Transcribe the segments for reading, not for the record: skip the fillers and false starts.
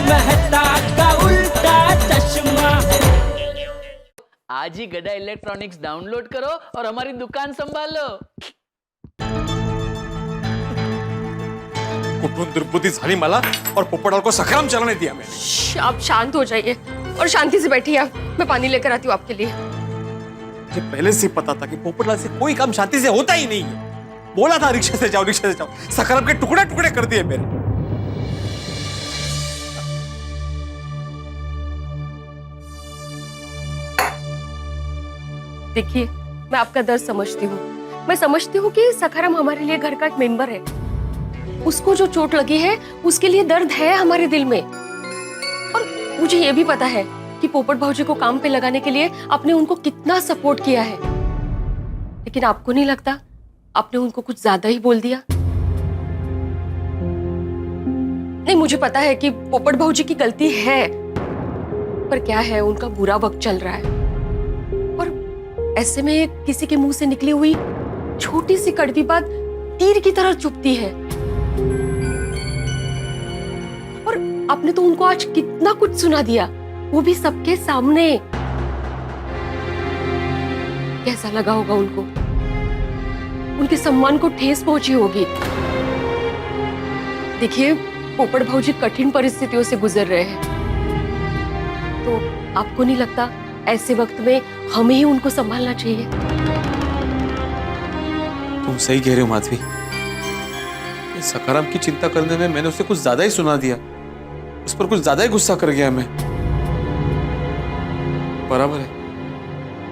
मेहता का उल्टा चश्मा। आज ही गदा इलेक्ट्रॉनिक्स डाउनलोड करो और हमारी दुकान संभालो। कुठून दुर्बुद्धी झाली मला और पोपटलाल को सखाराम चलाने दिया मैंने। आप शांत हो जाइए और शांति से बैठिए। आप, मैं पानी लेकर आती हूँ आपके लिए। मुझे पहले से पता था कि पोपटलाल से कोई काम शांति से होता ही नहीं है। बोला था रिक्शा से जाओ, सखाराम के टुकड़े टुकड़े कर दिए मेरे। देखिए, मैं आपका दर्द समझती हूँ। मैं समझती हूँ कि सखाराम हमारे लिए घर का एक मेंबर है। उसको जो चोट लगी है उसके लिए दर्द है हमारे दिल में। और मुझे ये भी पता है कि पोपट भाऊजी को काम पे लगाने के लिए आपने उनको कितना सपोर्ट किया है। लेकिन आपको नहीं लगता आपने उनको कुछ ज्यादा ही बोल दिया? नहीं, मुझे पता है कि पोपट भाऊजी की गलती है, पर क्या है, उनका बुरा वक्त चल रहा है। और ऐसे में किसी के मुंह से निकली हुई छोटी सी कड़वी बात तीर की तरह चुभती है। और आपने तो उनको आज कितना कुछ सुना दिया, वो भी सबके सामने। कैसा लगा होगा उनको? उनके सम्मान को ठेस पहुंची होगी। देखिए, पोपट भाऊजी कठिन परिस्थितियों से गुजर रहे हैं, तो आपको नहीं लगता ऐसे वक्त में हमें ही उनको संभालना चाहिए? तुम सही कह रहे हो माधवी। सखाराम की चिंता करने में मैंने उसे कुछ ज्यादा ही सुना दिया। उस पर कुछ ज्यादा ही गुस्सा कर गया मैं। बराबर है,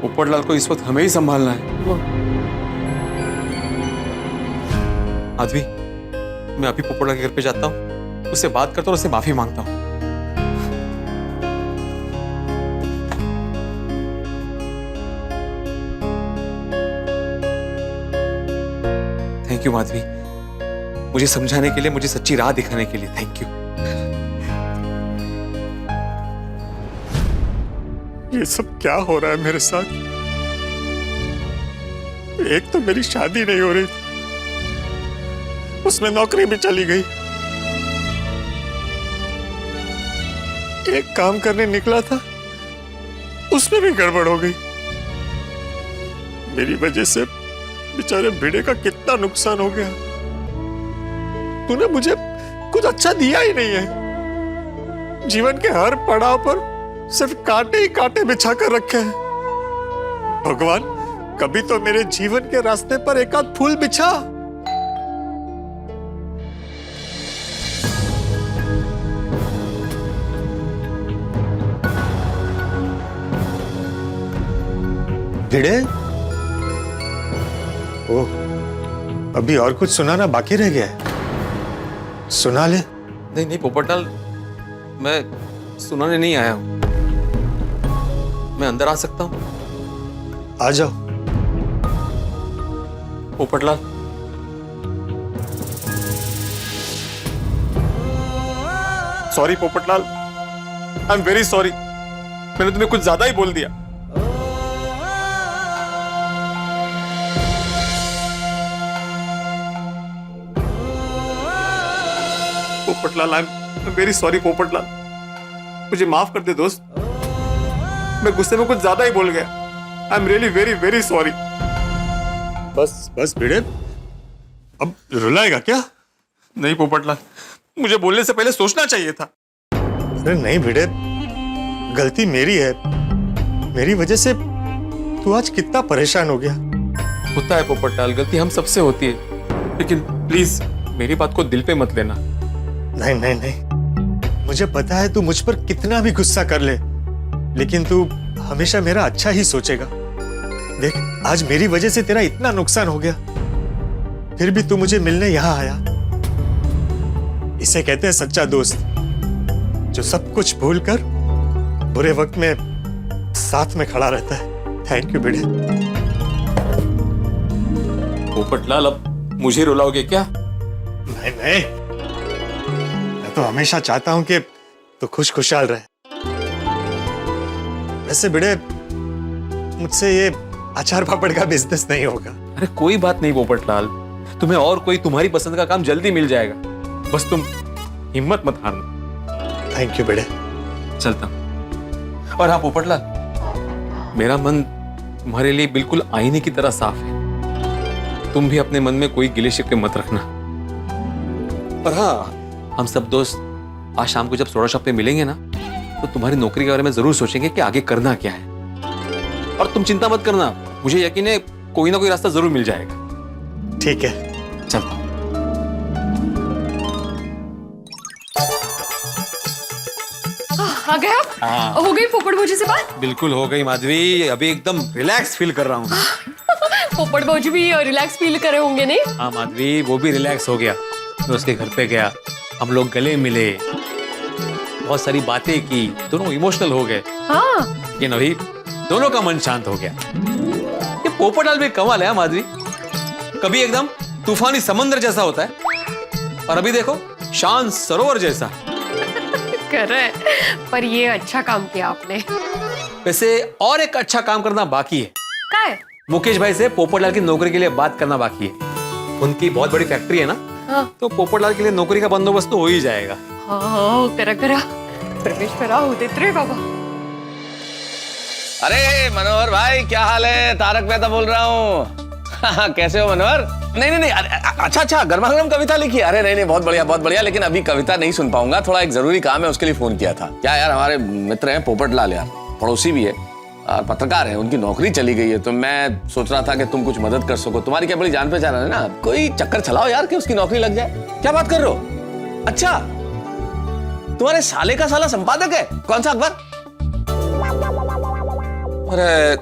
पोपटलाल को इस वक्त हमें ही संभालना है। माधवी, मैं अभी पोपटलाल के घर पे जाता हूँ, उससे बात करता हूँ और उससे माफी मांगता हूँ। थैंक यू माधवी, मुझे समझाने के लिए, मुझे सच्ची राह दिखाने के लिए थैंक यू। ये सब क्या हो रहा है मेरे साथ? एक तो मेरी शादी नहीं हो रही थी, उसमें नौकरी भी चली गई। एक काम करने निकला था, उसमें भी गड़बड़ हो गई। मेरी वजह से बेचारे भिड़े का कितना नुकसान हो गया। तूने मुझे कुछ अच्छा दिया ही नहीं है। जीवन के हर पड़ाव पर सिर्फ कांटे ही कांटे बिछा कर रखे हैं। भगवान, कभी तो मेरे जीवन के रास्ते पर एक आध फूल बिछा। भिड़े, ओह, अभी और कुछ सुनाना बाकी रह गया है, सुना ले। नहीं नहीं पोपटलाल, मैं सुनाने नहीं आया हूं। मैं अंदर आ सकता हूं? आ जाओ। Popatlal, sorry Popatlal, I am very sorry. मैंने तुम्हें कुछ ज्यादा ही बोल दिया। Popatlal, I am very sorry Popatlal, मुझे माफ कर दे दोस्त। मैं गुस्से में कुछ ज्यादा ही बोल गया। I am really very very sorry. बस बस भिड़े, अब रुलाएगा क्या? नहीं पोपटलाल, मुझे बोलने से पहले सोचना चाहिए था। अरे नहीं भिड़े, गलती मेरी है। मेरी वजह से तू आज कितना परेशान हो गया। होता है पोपटलाल, गलती हम सबसे होती है, लेकिन प्लीज मेरी बात को दिल पे मत लेना। नहीं नहीं नहीं, मुझे पता है तू मुझ पर कितना भी गुस्सा कर ले, लेकिन तू हमेशा मेरा अच्छा ही सोचेगा। देख, आज मेरी वजह से तेरा इतना नुकसान हो गया, फिर भी तू मुझे मिलने यहां आया। इसे कहते हैं सच्चा दोस्त, जो सब कुछ भूलकर बुरे वक्त में साथ में खड़ा रहता है। थैंक यू भिड़े। पोपटलाल, अब मुझे रुलाओगे क्या? नहीं नहीं, मैं तो हमेशा चाहता हूं कि तू खुश खुशहाल रहे। वैसे भिड़े, मुझसे ये अचार पापड़ का बिजनेस नहीं होगा। अरे कोई बात नहीं पोपटलाल, तुम्हें और कोई तुम्हारी पसंद का काम जल्दी मिल जाएगा। बस तुम हिम्मत मत हारना। थैंक यू बेटे। चलता हूं। और हाँ पोपटलाल, मेरा मन तुम्हारे लिए बिल्कुल आईने की तरह साफ है। तुम भी अपने मन में कोई गिले शिकवे मत रखना। और हाँ, हम सब दोस्त आज शाम को जब सोडा शॉप पे मिलेंगे ना, तो तुम्हारी नौकरी के बारे में जरूर सोचेंगे कि आगे करना क्या है। और तुम चिंता मत करना, मुझे यकीन है कोई ना कोई रास्ता जरूर मिल जाएगा। ठीक है, चलता हूं। आ गए आप? हाँ। हो गई पोपट भौजी से बात? बिल्कुल हो गई माधवी, अभी एकदम रिलैक्स फील कर रहा हूँ। पोपट भौजी भी रिलैक्स फील करे होंगे नहीं? हाँ माधवी, वो भी रिलैक्स हो गया। मैं उसके घर पे गया, हम लोग गले मिले, बहुत सारी बातें की, दोनों इमोशनल हो गए। हाँ। लेकिन अभी दोनों का मन शांत हो गया। ये पोपटलाल भी कमाल है माधवी, कभी एकदम तूफानी समंदर जैसा होता है और अभी देखो शांत सरोवर जैसा। कर रहे, पर ये अच्छा काम किया आपने। वैसे और एक अच्छा काम करना बाकी है। क्या है? मुकेश भाई से पोपटलाल की नौकरी के लिए बात करना बाकी है। उनकी बहुत बड़ी फैक्ट्री है ना, हाँ। तो पोपटलाल के लिए नौकरी का बंदोबस्त तो हो ही जाएगा। हाँ, करा करा परमेश्वरा होते रे बाबा। अरे मनोहर भाई, क्या हाल है? तारक मेहता बोल रहा हूँ। कैसे हो मनोहर? नहीं, अच्छा, गर्मा गर्म कविता लिखी? अरे नहीं, बहुत बढ़िया, लेकिन अभी कविता नहीं सुन पाऊंगा, थोड़ा एक जरूरी काम है, उसके लिए फोन किया था। क्या यार, हमारे मित्र हैं पोपटलाल यार, पड़ोसी भी है और पत्रकार है, उनकी नौकरी चली गई है, तो मैं सोच रहा था कि तुम कुछ मदद कर सको। तुम्हारी क्या बड़ी जान पहचान है ना, कोई चक्कर चलाओ यार कि उसकी नौकरी लग जाए। क्या बात कर रहे हो? अच्छा, तुम्हारे साले का साला संपादक है? कौन सा अखबार? अरे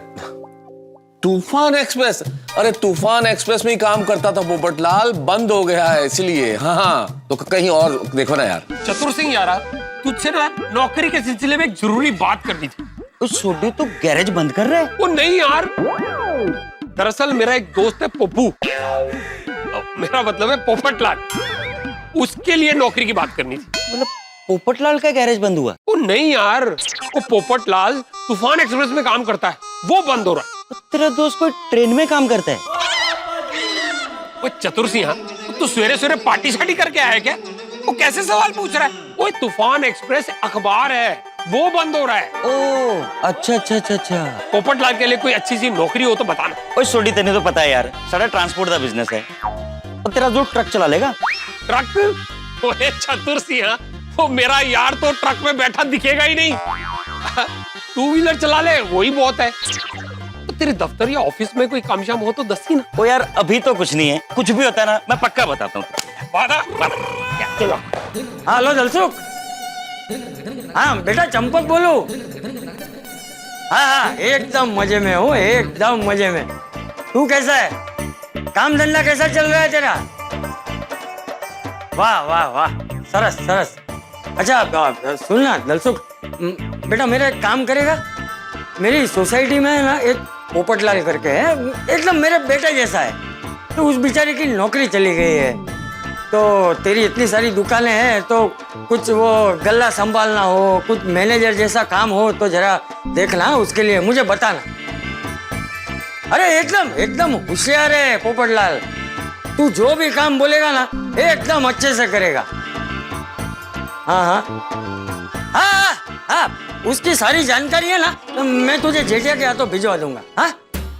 तूफान एक्सप्रेस। अरे तूफान एक्सप्रेस में ही काम करता था पोपटलाल, बंद हो गया है इसलिए। हाँ, तो कहीं और देखो ना यार। चतुर सिंह यारा, तुझसे ना नौकरी के सिलसिले में एक जरूरी बात करनी थी। छोटे तो गैरेज बंद कर रहे? वो नहीं यार, दरअसल मेरा एक दोस्त है पप्पू, मेरा मतलब है पोपटलाल, उसके लिए नौकरी की बात करनी थी। मतलब पोपटलाल का गैरेज बंद हुआ? वो नहीं यार, वो पोपटलाल तूफान एक्सप्रेस में काम करता है, वो बंद हो रहा है। तेरा दोस्त कोई ट्रेन में काम करता है? वो चतुर सिंह, तू सवेरे सवेरे पार्टी शार्टी करके आया क्या? वो कैसे सवाल पूछ रहा है? वो तूफान एक्सप्रेस अखबार है, वो बंद हो रहा है। ओह, अच्छा। पोपटलाल के लिए कोई अच्छी सी नौकरी हो तो बताना। ओए छोटी, तेने तो पता है यार, सारा ट्रांसपोर्ट का बिजनेस है। और तेरा दोस्त ट्रक चला लेगा? ट्रक? ओए चतुर सिंह, वो मेरा यार तो ट्रक में बैठा दिखेगा ही नहीं। टू व्हीलर चला ले, वही बहुत है। तो तेरे दफ्तर या ऑफिस में कोई काम शाम हो तो दस ही ना। ओ यार, अभी तो कुछ नहीं है, कुछ भी होता है ना मैं पक्का बताता हूँ। चलो। हेलो दलसुख। हाँ बेटा, चंपक बोलो। हाँ, एकदम मजे में हूँ, एकदम मजे में। तू कैसा है? काम धंधा कैसा चल रहा है तेरा? वाह, सरस। अच्छा सुन ना दलसुख, बेटा मेरा एक काम करेगा? मेरी सोसाइटी में ना एक पोपटलाल करके है, एकदम मेरे बेटे जैसा है, तो उस बेचारे की नौकरी चली गई है। तो तेरी इतनी सारी दुकानें हैं, तो कुछ वो गल्ला संभालना हो, कुछ मैनेजर जैसा काम हो तो जरा देखना, उसके लिए मुझे बताना। अरे एकदम होशियार है पोपटलाल, तू जो भी काम बोलेगा ना एकदम अच्छे से करेगा। हाँ, उसकी सारी जानकारी है ना, मैं तुझे जेठिया के हाथों भिजवा दूंगा। हाँ,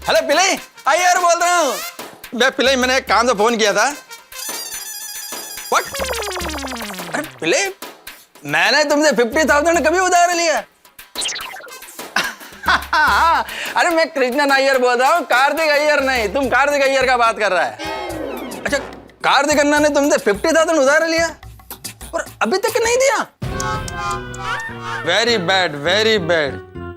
हेलो पिलाई, यार बोल रहा हूँ मैं। पिलाई, मैंने एक काम से फोन किया था। What? अरे पिलाई, मैंने तुमसे 50,000 कभी उधार लिया? अरे मैं कृष्णा नायर बोल रहा हूँ, कार्तिक अय्यर नहीं। तुम कार्तिक अय्यर का बात कर रहा है? अच्छा, कार्तिक अन्ना ने तुमसे 50,000 उधार लिया और अभी तक नहीं दिया? Very bad.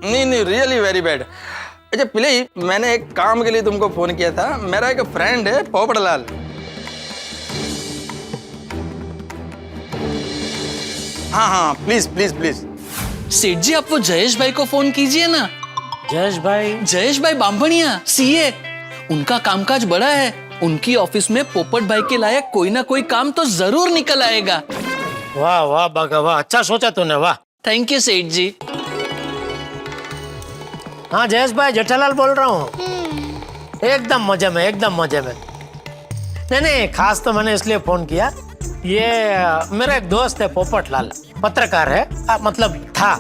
नहीं, रियली वेरी बैड। अच्छा पिलाई, मैंने एक काम के लिए तुमको फोन किया था। मेरा एक फ्रेंड है पोपटलाल। हाँ, प्लीज। सेठ जी, आप वो जयेश भाई को फोन कीजिए ना। जयेश भाई बांभणिया, सीए। उनका कामकाज बड़ा है, उनकी ऑफिस में पोपट भाई के लायक कोई ना कोई काम तो जरूर निकल आएगा। वाह बागा वाह, अच्छा सोचा तूने, वाह। थैंक यू सेठ जी। हाँ जयेश भाई, जेठालाल बोल रहा हूँ। एकदम मजे में। नहीं, खास तो मैंने इसलिए फोन किया, ये मेरा एक दोस्त है पोपटलाल, पत्रकार है, मतलब था।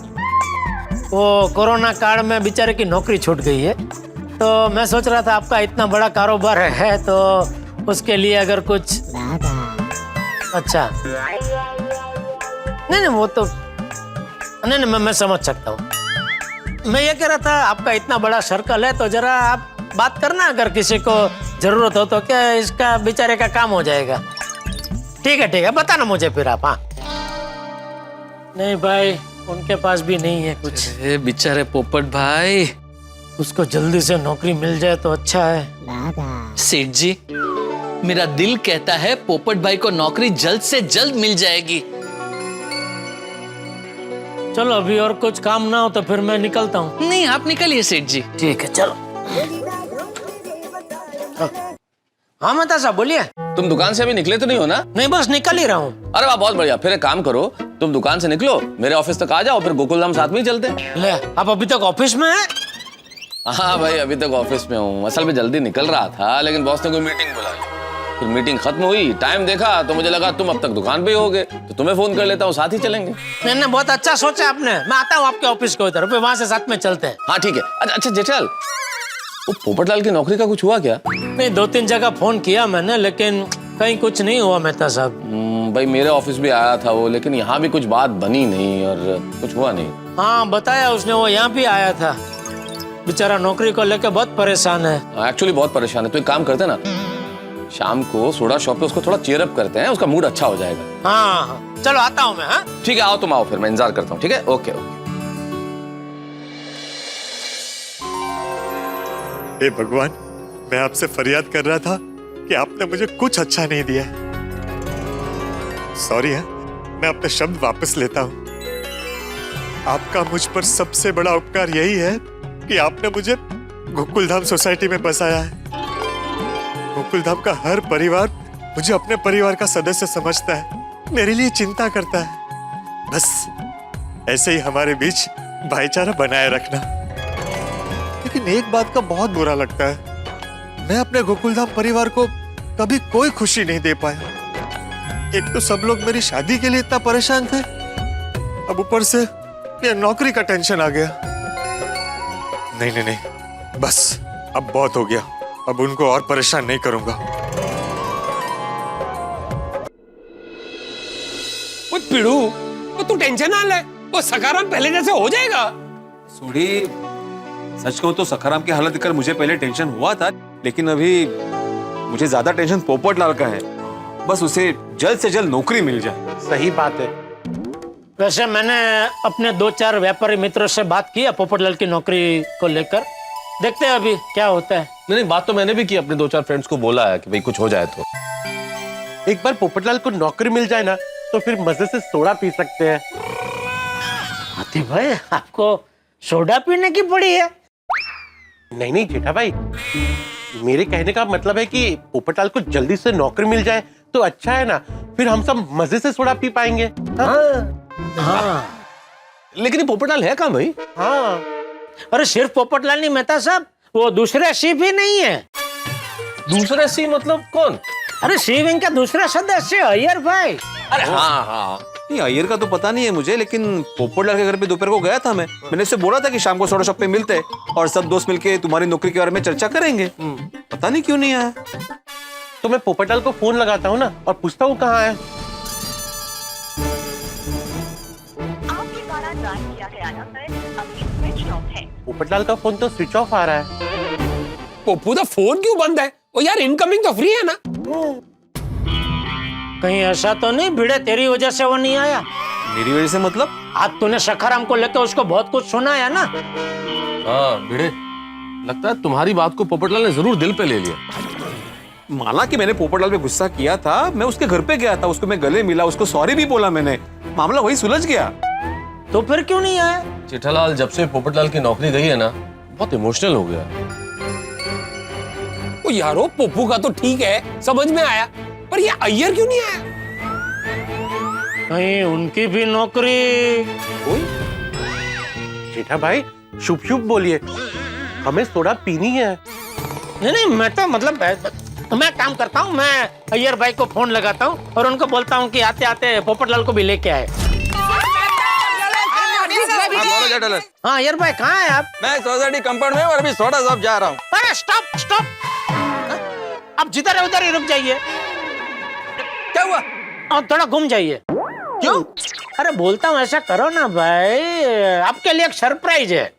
वो कोरोना काल में बेचारे की नौकरी छूट गई है, तो मैं सोच रहा था आपका इतना बड़ा कारोबार है तो उसके लिए अगर कुछ। अच्छा नहीं वो तो नहीं मैं समझ सकता हूँ। मैं ये कह रहा था आपका इतना बड़ा सर्कल है तो जरा आप बात करना, अगर किसी को जरूरत हो तो क्या इसका बेचारे का काम हो जाएगा। ठीक है बताना मुझे फिर आप। हाँ नहीं भाई उनके पास भी नहीं है कुछ। बेचारे पोपट भाई, उसको जल्दी से नौकरी मिल जाए तो अच्छा है। सेठ जी, मेरा दिल कहता है पोपट भाई को नौकरी जल्द से जल्द मिल जाएगी। चलो अभी और कुछ काम ना हो तो फिर मैं निकलता हूँ। नहीं आप निकलिए सेठ जी। ठीक है चलो। हाँ मेहता साहब बोलिए। तुम दुकान से अभी निकले तो नहीं हो ना? नहीं बस निकल ही रहा हूँ। अरे वाह बहुत बढ़िया। फिर एक काम करो, तुम दुकान से निकलो, मेरे ऑफिस तक आ जाओ, फिर गोकुलधाम साथ में ही चलते हैं। ले आप अभी तक ऑफिस में हैं? हाँ भाई अभी तक ऑफिस में हूँ। असल में जल्दी निकल रहा था लेकिन बॉस ने कोई मीटिंग बुलाई, फिर मीटिंग खत्म हुई, टाइम देखा तो मुझे लगा तुम अब तक दुकान पे ही होगे, तो तुम्हें फोन कर लेता हूँ, साथ ही चलेंगे। नहीं बहुत अच्छा सोचा आपने। मैं आता हूँ आपके ऑफिस को इधर, वहां से साथ में चलते हैं। हाँ ठीक है। अच्छा जेठल, वो पोपटलाल की नौकरी का कुछ हुआ क्या? नहीं 2-3 जगह फोन किया मैंने लेकिन कहीं कुछ नहीं हुआ मेहता साहब। भाई मेरे ऑफिस भी आया था वो, लेकिन यहाँ भी कुछ बात बनी नहीं और कुछ हुआ नहीं। हाँ बताया उसने, वो यहाँ भी आया था। बेचारा नौकरी को लेकर बहुत परेशान है। एक्चुअली बहुत परेशान है। तो एक काम करते ना, शाम को सोडा शॉप पे उसको थोड़ा चीयर अप करते हैं, उसका मूड अच्छा हो जाएगा। हाँ चलो आता हूँ मैं। हाँ ठीक है आओ, तुम आओ, फिर मैं इंतजार करता हूँ। ठीक है ओके। हे भगवान, मैं आपसे फरियाद कर रहा था कि आपने मुझे कुछ अच्छा नहीं दिया। सॉरी है, मैं अपने शब्द वापस लेता हूँ। आपका मुझ पर सबसे बड़ा उपकार यही है कि आपने मुझे गोकुलधाम सोसाइटी में बसाया है। गोकुलधाम का हर परिवार मुझे अपने परिवार का सदस्य समझता है, मेरे लिए चिंता करता है। बस ऐसे ही हमारे बीच भाईचारा बनाए रखना। लेकिन एक बात का बहुत बुरा लगता है, मैं अपने गोकुलधाम परिवार को कभी कोई खुशी नहीं दे पाया। एक तो सब लोग मेरी शादी के लिए इतना परेशान थे, अब ऊपर से ये नौकरी का टेंशन आ गया। नहीं, बस अब बहुत हो गया, अब उनको और परेशान नहीं करूंगा। वो पिड़ू, वो तू टेंशन ना ले, वो सखाराम पहले जैसे हो जाएगा। सोडी, सच कहूं तो सखाराम की हालत देखकर मुझे पहले टेंशन हुआ था, लेकिन अभी मुझे ज्यादा टेंशन पोपटलाल का है। बस उसे जल्द से जल्द नौकरी मिल जाए। सही बात है। वैसे मैंने अपने 2-4 व्यापारी मित्रों से बात की है पोपटलाल की नौकरी को लेकर, देखते हैं अभी क्या होता है। नहीं बात तो मैंने भी की, अपने 2-4 फ्रेंड्स को बोला है कि भाई कुछ हो जाए तो। एक बार पोपटलाल को नौकरी मिल जाए ना तो फिर मजे से सोडा पी सकते हैं। हाथी भाई आपको सोडा पीने की पड़ी है? नहीं जेठा भाई, मेरे कहने का मतलब है कि पोपटलाल को जल्दी से नौकरी मिल जाए तो अच्छा है ना, फिर हम सब मजे से सोडा पी पाएंगे। हाँ। लेकिन ये पोपटलाल है कहाँ भाई? हाँ अरे सिर्फ पोपटलाल नहीं मेहता साहब, वो दूसरे शिव भी नहीं है। दूसरे सी मतलब कौन? अरे शिव इनका दूसरा सदस्य अय्यर भाई। अरे हाँ। नहीं अय्यर का तो पता नहीं है मुझे, लेकिन पोपटलाल के घर पे दोपहर को गया था मैंने उससे बोला था कि शाम को सोडा शॉप पे मिलते हैं और सब दोस्त मिलके तुम्हारी नौकरी के बारे में चर्चा करेंगे। पता नहीं क्यों नहीं आया। तो मैं पोपटलाल को फोन लगाता हूँ ना और पूछता हूँ कहाँ है। आपके द्वारा डायल किया गया नंबर अभी स्विच ऑफ है। पोपटलाल का फोन तो स्विच ऑफ आ रहा है। पप्पू दा फोन क्यों बंद है? ओ यार इनकमिंग तो फ्री है ना। कहीं ऐसा तो नहीं भिड़े तेरी वजह से वो नहीं आया? मेरी वजह से मतलब? आज तूने सखाराम को लेकर उसको बहुत कुछ सुनाया ना। हाँ भिड़े, लगता है तुम्हारी बात को पोपटलाल ने जरूर दिल पे ले लिया। माना कि मैंने पोपटलाल पे गुस्सा किया था, मैं उसके घर पे गया था, उसको मैं गले मिला, उसको सॉरी भी बोला मैंने, मामला वही सुलझ गया। तो फिर क्यों नहीं आया? जेठालाल जब से पोपटलाल की नौकरी गई है ना, बहुत इमोशनल हो गया। ओ यारो पप्पू का तो ठीक है, समझ में आया, पर ये अय्यर क्यों नहीं आया? कहीं उनकी भी नौकरी। जेठा भाई शुभ शुभ बोलिए, हमें सोडा पीनी है। नहीं मैं तो मतलब मैं काम करता हूँ, मैं अय्यर भाई को फोन लगाता हूँ और उनको बोलता हूँ कि आते आते पोपटलाल को भी लेके आए। जेठालाल। हाँ यार भाई कहाँ है आप? मैं सोसाइटी कंपाउंड में और अभी सोडा शॉप जा रहा हूँ। अरे स्टॉप स्टॉप, आप जिधर है उधर ही रुक जाइए। क्या हुआ? और थोड़ा घूम जाइए। क्यों? अरे बोलता हूँ ऐसा करो ना भाई, आपके लिए एक सरप्राइज है।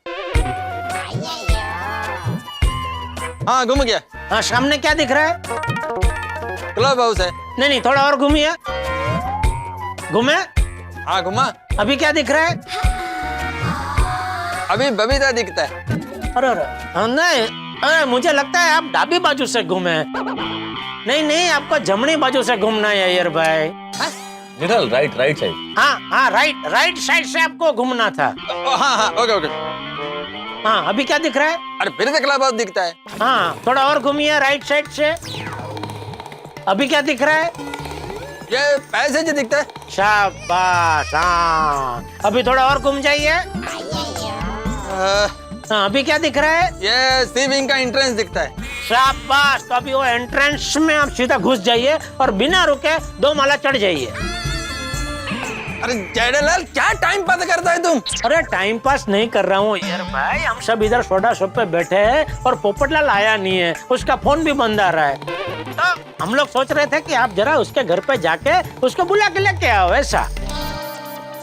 हाँ घूम गया। हाँ सामने क्या दिख रहा है? क्लब हाउस है। नहीं थोड़ा और घूमिए। घूमे? हाँ घुमा। अभी क्या दिख रहा है? अभी बबीता दिखता है। अरे नहीं, अरे मुझे लगता है आप डाबी बाजू से घूमे। नहीं आपको जमनी बाजू से घूमना है यार भाई। Jethalal right side. हाँ राइट साइड से आपको घूमना था। हाँ ओके। हाँ अभी क्या दिख रहा है? अरे फिर से क्लब हाउस दिखता है। हाँ थोड़ा और घूमिए राइट साइड से। अभी क्या दिख रहा है? ये पैसे जो दिखता है। शाबाश। हाँ अभी थोड़ा और घूम जाइए। हाँ अभी क्या दिख रहा है? ये सी विंग का एंट्रेंस दिखता है। शाबाश। तो अभी वो एंट्रेंस में आप सीधा घुस जाइए और बिना रुके 2 माला चढ़ जाइए। अरे जेठालाल क्या टाइम पास करता है तुम? अरे टाइम पास नहीं कर रहा हूँ यार भाई, हम सब इधर सोडा शॉप पे बैठे हैं और पोपटलाल आया नहीं है, उसका फोन भी बंद आ रहा है। तो हम लोग सोच रहे थे कि आप जरा उसके घर पे जाके उसको बुला के लेके आओ। ऐसा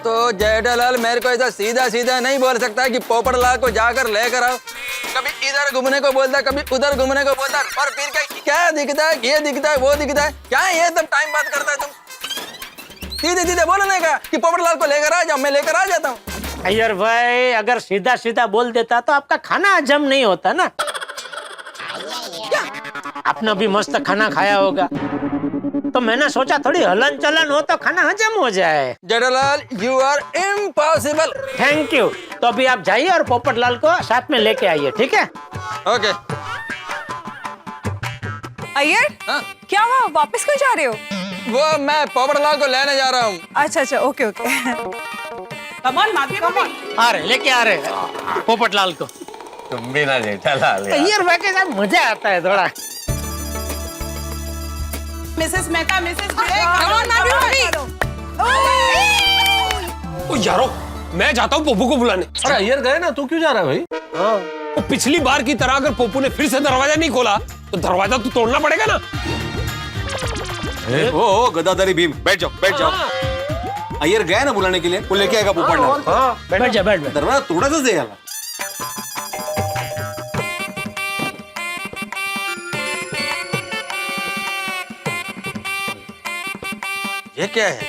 तो जेठालाल मेरे को ऐसा सीधा नहीं बोल सकता कि पोपटलाल को जाकर लेकर आओ। कभी इधर घूमने को बोलता है, कभी उधर घूमने को बोलता है, और फिर क्या दिखता है, ये दिखता है, वो दिखता है। क्या ये सब टाइम पास करता है तुम? सीधे बोलने का कि पोपटलाल को लेकर आ जाओ, मैं लेकर आ जाता हूँ। अय्यर भाई अगर सीधा बोल देता तो आपका खाना हजम नहीं होता ना। आपने भी मस्त खाना खाया होगा, तो मैंने सोचा थोड़ी हलन चलन हो तो खाना हजम हो जाए। Jethalal you are impossible. Thank you. तो अभी आप जाइए और पोपटलाल को साथ में लेके आइए, ठीक है? ओके। अय्यर हाँ? क्या हुआ, वापस क्यों जा रहे हो? वो मैं पोपटलाल को लेने जा रहा हूँ। अच्छा ओके कम ऑन माफी आ रहे लेके आ रहे पोपटलाल को। तुम भी ना जेठालाल यार। अय्यर भाई के साथ मजा आता है थोड़ा। मिसेस मेहता ओ यारो, मैं जाता हूँ पोपू को बुलाने। अरे अय्यर गए ना, तू क्यों जा रहा है भाई? तो पिछली बार की तरह अगर पोपू ने फिर से दरवाजा नहीं खोला तो दरवाजा तो तोड़ना पड़ेगा ना। ओ गदाधारी भीम, बैठ जाओ। अय्यर गए ना बुलाने के लिए, वो लेके आएगा पोपटलाल। बैठ जा। दरवाजा तोड़ा तो दे यार। ये क्या है?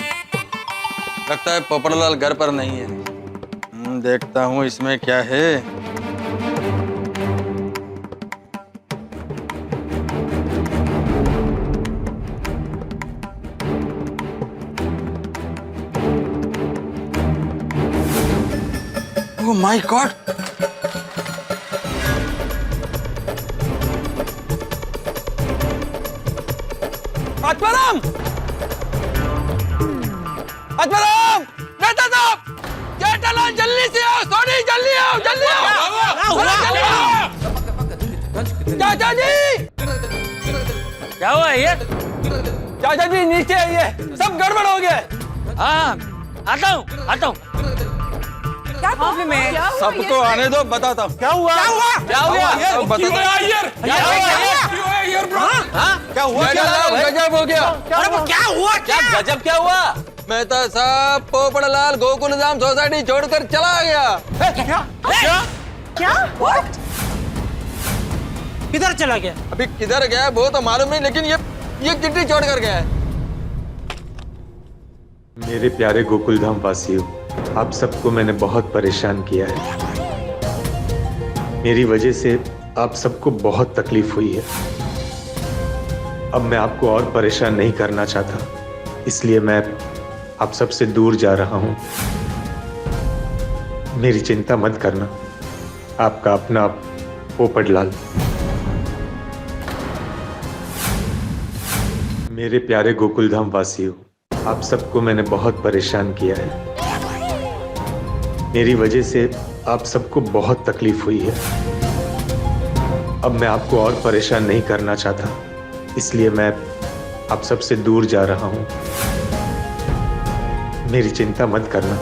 लगता है पोपटलाल घर पर नहीं है। देखता हूँ इसमें क्या है। ओह माय गॉड, आत्माराम, नेता साहब, जेठालाल जल्दी से आओ, सोनी जल्दी आओ। चाचा जी, क्या हुआ ये? चाचा जी नीचे आइए, सब गड़बड़ हो गया। हाँ आता हूँ। क्या प्रॉब्लम है? सबको आने दो, बताता हूँ। क्या हुआ? क्या हुआ? गजब हो गया। अरे वो क्या हुआ? क्या गजब क्या हुआ? मेहता साहब पोपटलाल गोकुलधाम सोसाइटी छोड़कर चला गया। क्या? What? किधर चला गया? अभी किधर गया वो तो मालूम नहीं, लेकिन ये चिट्ठी छोड़कर गया है। मेरे प्यारे गोकुलधाम वासियों, आप सबको मैंने बहुत परेशान किया है। मेरी वजह से आप सबको बहुत तकलीफ हुई है। अब मैं आपको और परेशान नहीं करना चाहता, इसलिए मैं आप सबसे दूर जा रहा हूं। मेरी चिंता मत करना। आपका अपना पोपटलाल। मेरे प्यारे गोकुलधाम वासियों, आप सबको मैंने बहुत परेशान किया है। मेरी वजह से आप सबको बहुत तकलीफ हुई है। अब मैं आपको और परेशान नहीं करना चाहता, इसलिए मैं आप सबसे दूर जा रहा हूं। मेरी चिंता मत करना।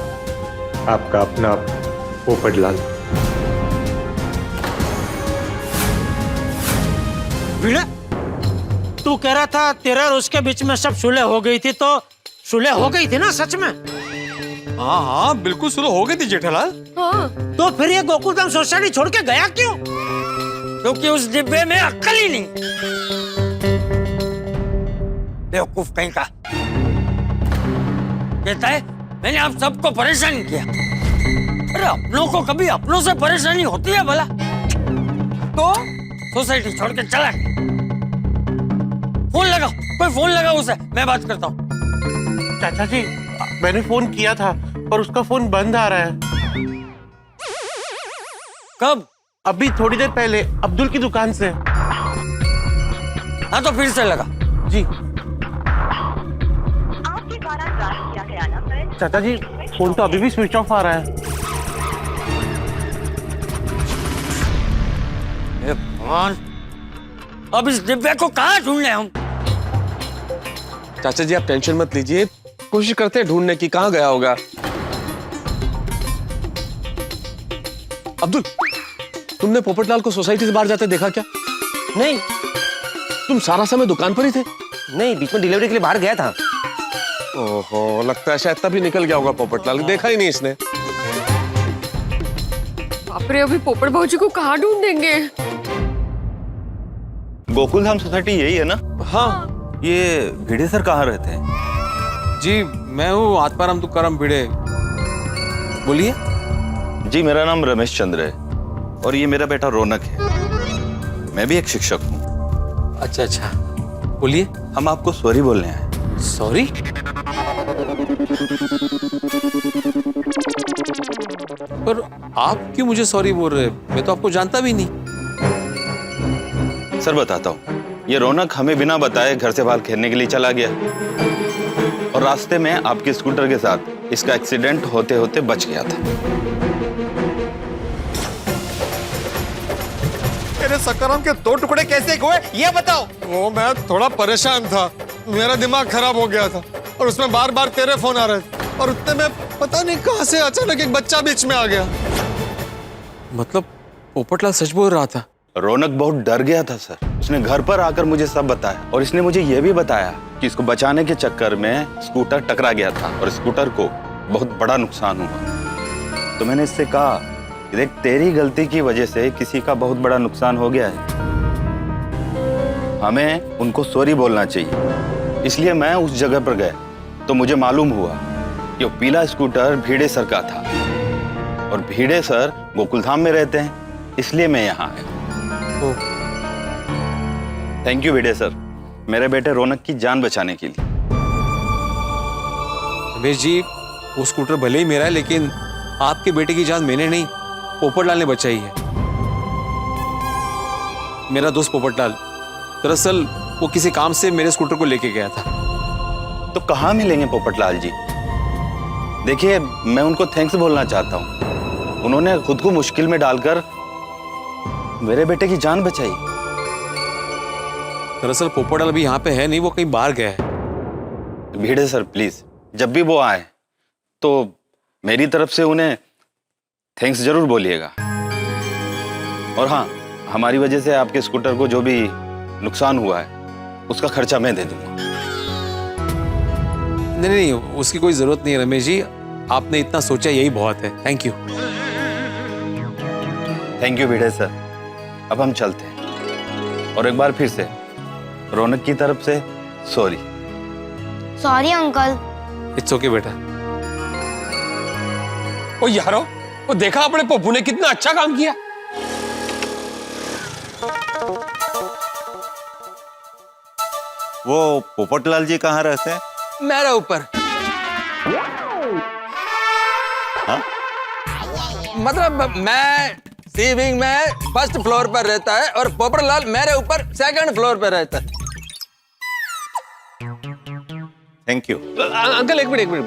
आपका अपना पोपटलाल, भिड़े, तू कह रहा था तेरा और उसके बीच में सब सुलह हो गई थी, तो सुलह हो गई थी ना सच में? हाँ हाँ बिल्कुल सुलह हो गई थी जेठालाल। हाँ। तो फिर ये गोकुलधाम सोसाइटी छोड़ के गया क्यों? क्योंकि उस डिब्बे में अक्ल ही नहीं। बेवकूफ कहीं का। कहता है मैंने आप सबको परेशान किया। अरे अपनों को कभी अपनों से परेशानी होती है भला? तो सोसाइटी छोड़ के चला गया। फोन लगाओ, कोई फोन लगाओ उसे, मैं बात करता हूँ। चाचा जी, मैंने फोन किया था पर उसका फोन बंद आ रहा है। कब? अभी थोड़ी देर पहले अब्दुल की दुकान से। हाँ तो फिर से लगा। जी आपके द्वारा डायल किया गया नंबर चाचा जी, फोन तो अभी भी स्विच ऑफ आ रहा है। भगवान, अब इस डिब्बे को कहाँ ढूंढने हम? चाचा जी आप टेंशन मत लीजिए, कोशिश करते हैं ढूंढने की, कहाँ गया होगा। अब्दुल, तुमने पोपटलाल को सोसाइटी से बाहर जाते देखा क्या? नहीं तुम सारा समय दुकान पर ही थे? नहीं, बीच में डिलीवरी के लिए बाहर गया था। ओहो, लगता है शायद तभी निकल गया होगा पोपटलाल, देखा ही नहीं इसने। बाप रे, अभी पोपट भाजी को कहाँ ढूंढेंगे? गोकुलधाम सोसाइटी यही है ना? हाँ ये भिड़े सर कहाँ रहते हैं? जी मैं हूँ आत्माराम तुकाराम भिड़े। बोलिए। जी मेरा नाम रमेश चंद्र है और ये मेरा बेटा रौनक है। मैं भी एक शिक्षक हूँ। अच्छा अच्छा, बोलिए। हम आपको सॉरी बोलने आए। सॉरी? पर आप क्यों मुझे सॉरी बोल रहे हैं? मैं तो आपको जानता भी नहीं। सर बताता हूँ, ये रौनक हमें बिना बताए घर से बाहर खेलने के लिए चला गया और रास्ते में आपके स्कूटर के साथ इसका एक्सीडेंट होते होते बच गया था। मेरे सकाराम के 2 टुकड़े कैसे हुए ये बताओ। वो मैं थोड़ा परेशान था, मेरा दिमाग खराब हो गया था और उसमें बार बार तेरे फोन आ रहे थे और उतने में पता नहीं कहां से अचानक एक बच्चा बीच में आ गया। मतलब पोपटलाल सच बोल रहा था? रौनक बहुत डर गया था सर। उसने घर पर आकर मुझे सब बताया और इसने मुझे यह भी बताया कि इसको बचाने के चक्कर में स्कूटर टकरा गया था और स्कूटर को बहुत बड़ा नुकसान हुआ। तो मैंने इससे कहा कि देख, तेरी गलती की वजह से किसी का बहुत बड़ा नुकसान हो गया है, हमें उनको सॉरी बोलना चाहिए। इसलिए मैं उस जगह पर गया तो मुझे मालूम हुआ कि वो पीला स्कूटर भिड़े सर का था और भिड़े सर गोकुलधाम में रहते हैं, इसलिए मैं यहाँ आया। थैंक यू भिड़े सर, मेरे बेटे रौनक की जान बचाने के लिए। रमेश जी, वो स्कूटर भले ही मेरा है लेकिन आपके बेटे की जान मैंने नहीं, पोपटलाल ने बचाई है। मेरा दोस्त पोपटलाल, दरअसल वो किसी काम से मेरे स्कूटर को लेके गया था। तो कहाँ मिलेंगे पोपटलाल जी? देखिए, मैं उनको थैंक्स बोलना चाहता हूँ। उन्होंने खुद को मुश्किल में डालकर मेरे बेटे की जान बचाई। दरअसल पोपटलाल अभी यहाँ पे है नहीं, वो कहीं बाहर गया है। भिड़े सर प्लीज, जब भी वो आए तो मेरी तरफ से उन्हें थैंक्स जरूर बोलिएगा। और हाँ, हमारी वजह से आपके स्कूटर को जो भी नुकसान हुआ है उसका खर्चा मैं दे दूंगा। नहीं नहीं, उसकी कोई जरूरत नहीं है रमेश जी, आपने इतना सोचा यही बहुत है। Thank you. Thank you Bhide sir. अब हम चलते हैं और एक बार फिर से रौनक की तरफ से sorry. Sorry uncle. It's okay बेटा। ओ यारो, वो देखा अपने पप्पू ने कितना अच्छा काम किया। वो पोपटलाल जी कहाँ रहते हैं? मेरे ऊपर। हाँ? मतलब मैं सी विंग में फर्स्ट फ्लोर पर रहता है और पोपटलाल मेरे ऊपर सेकंड फ्लोर पर रहता है। Thank you. अंकल एक मिनट।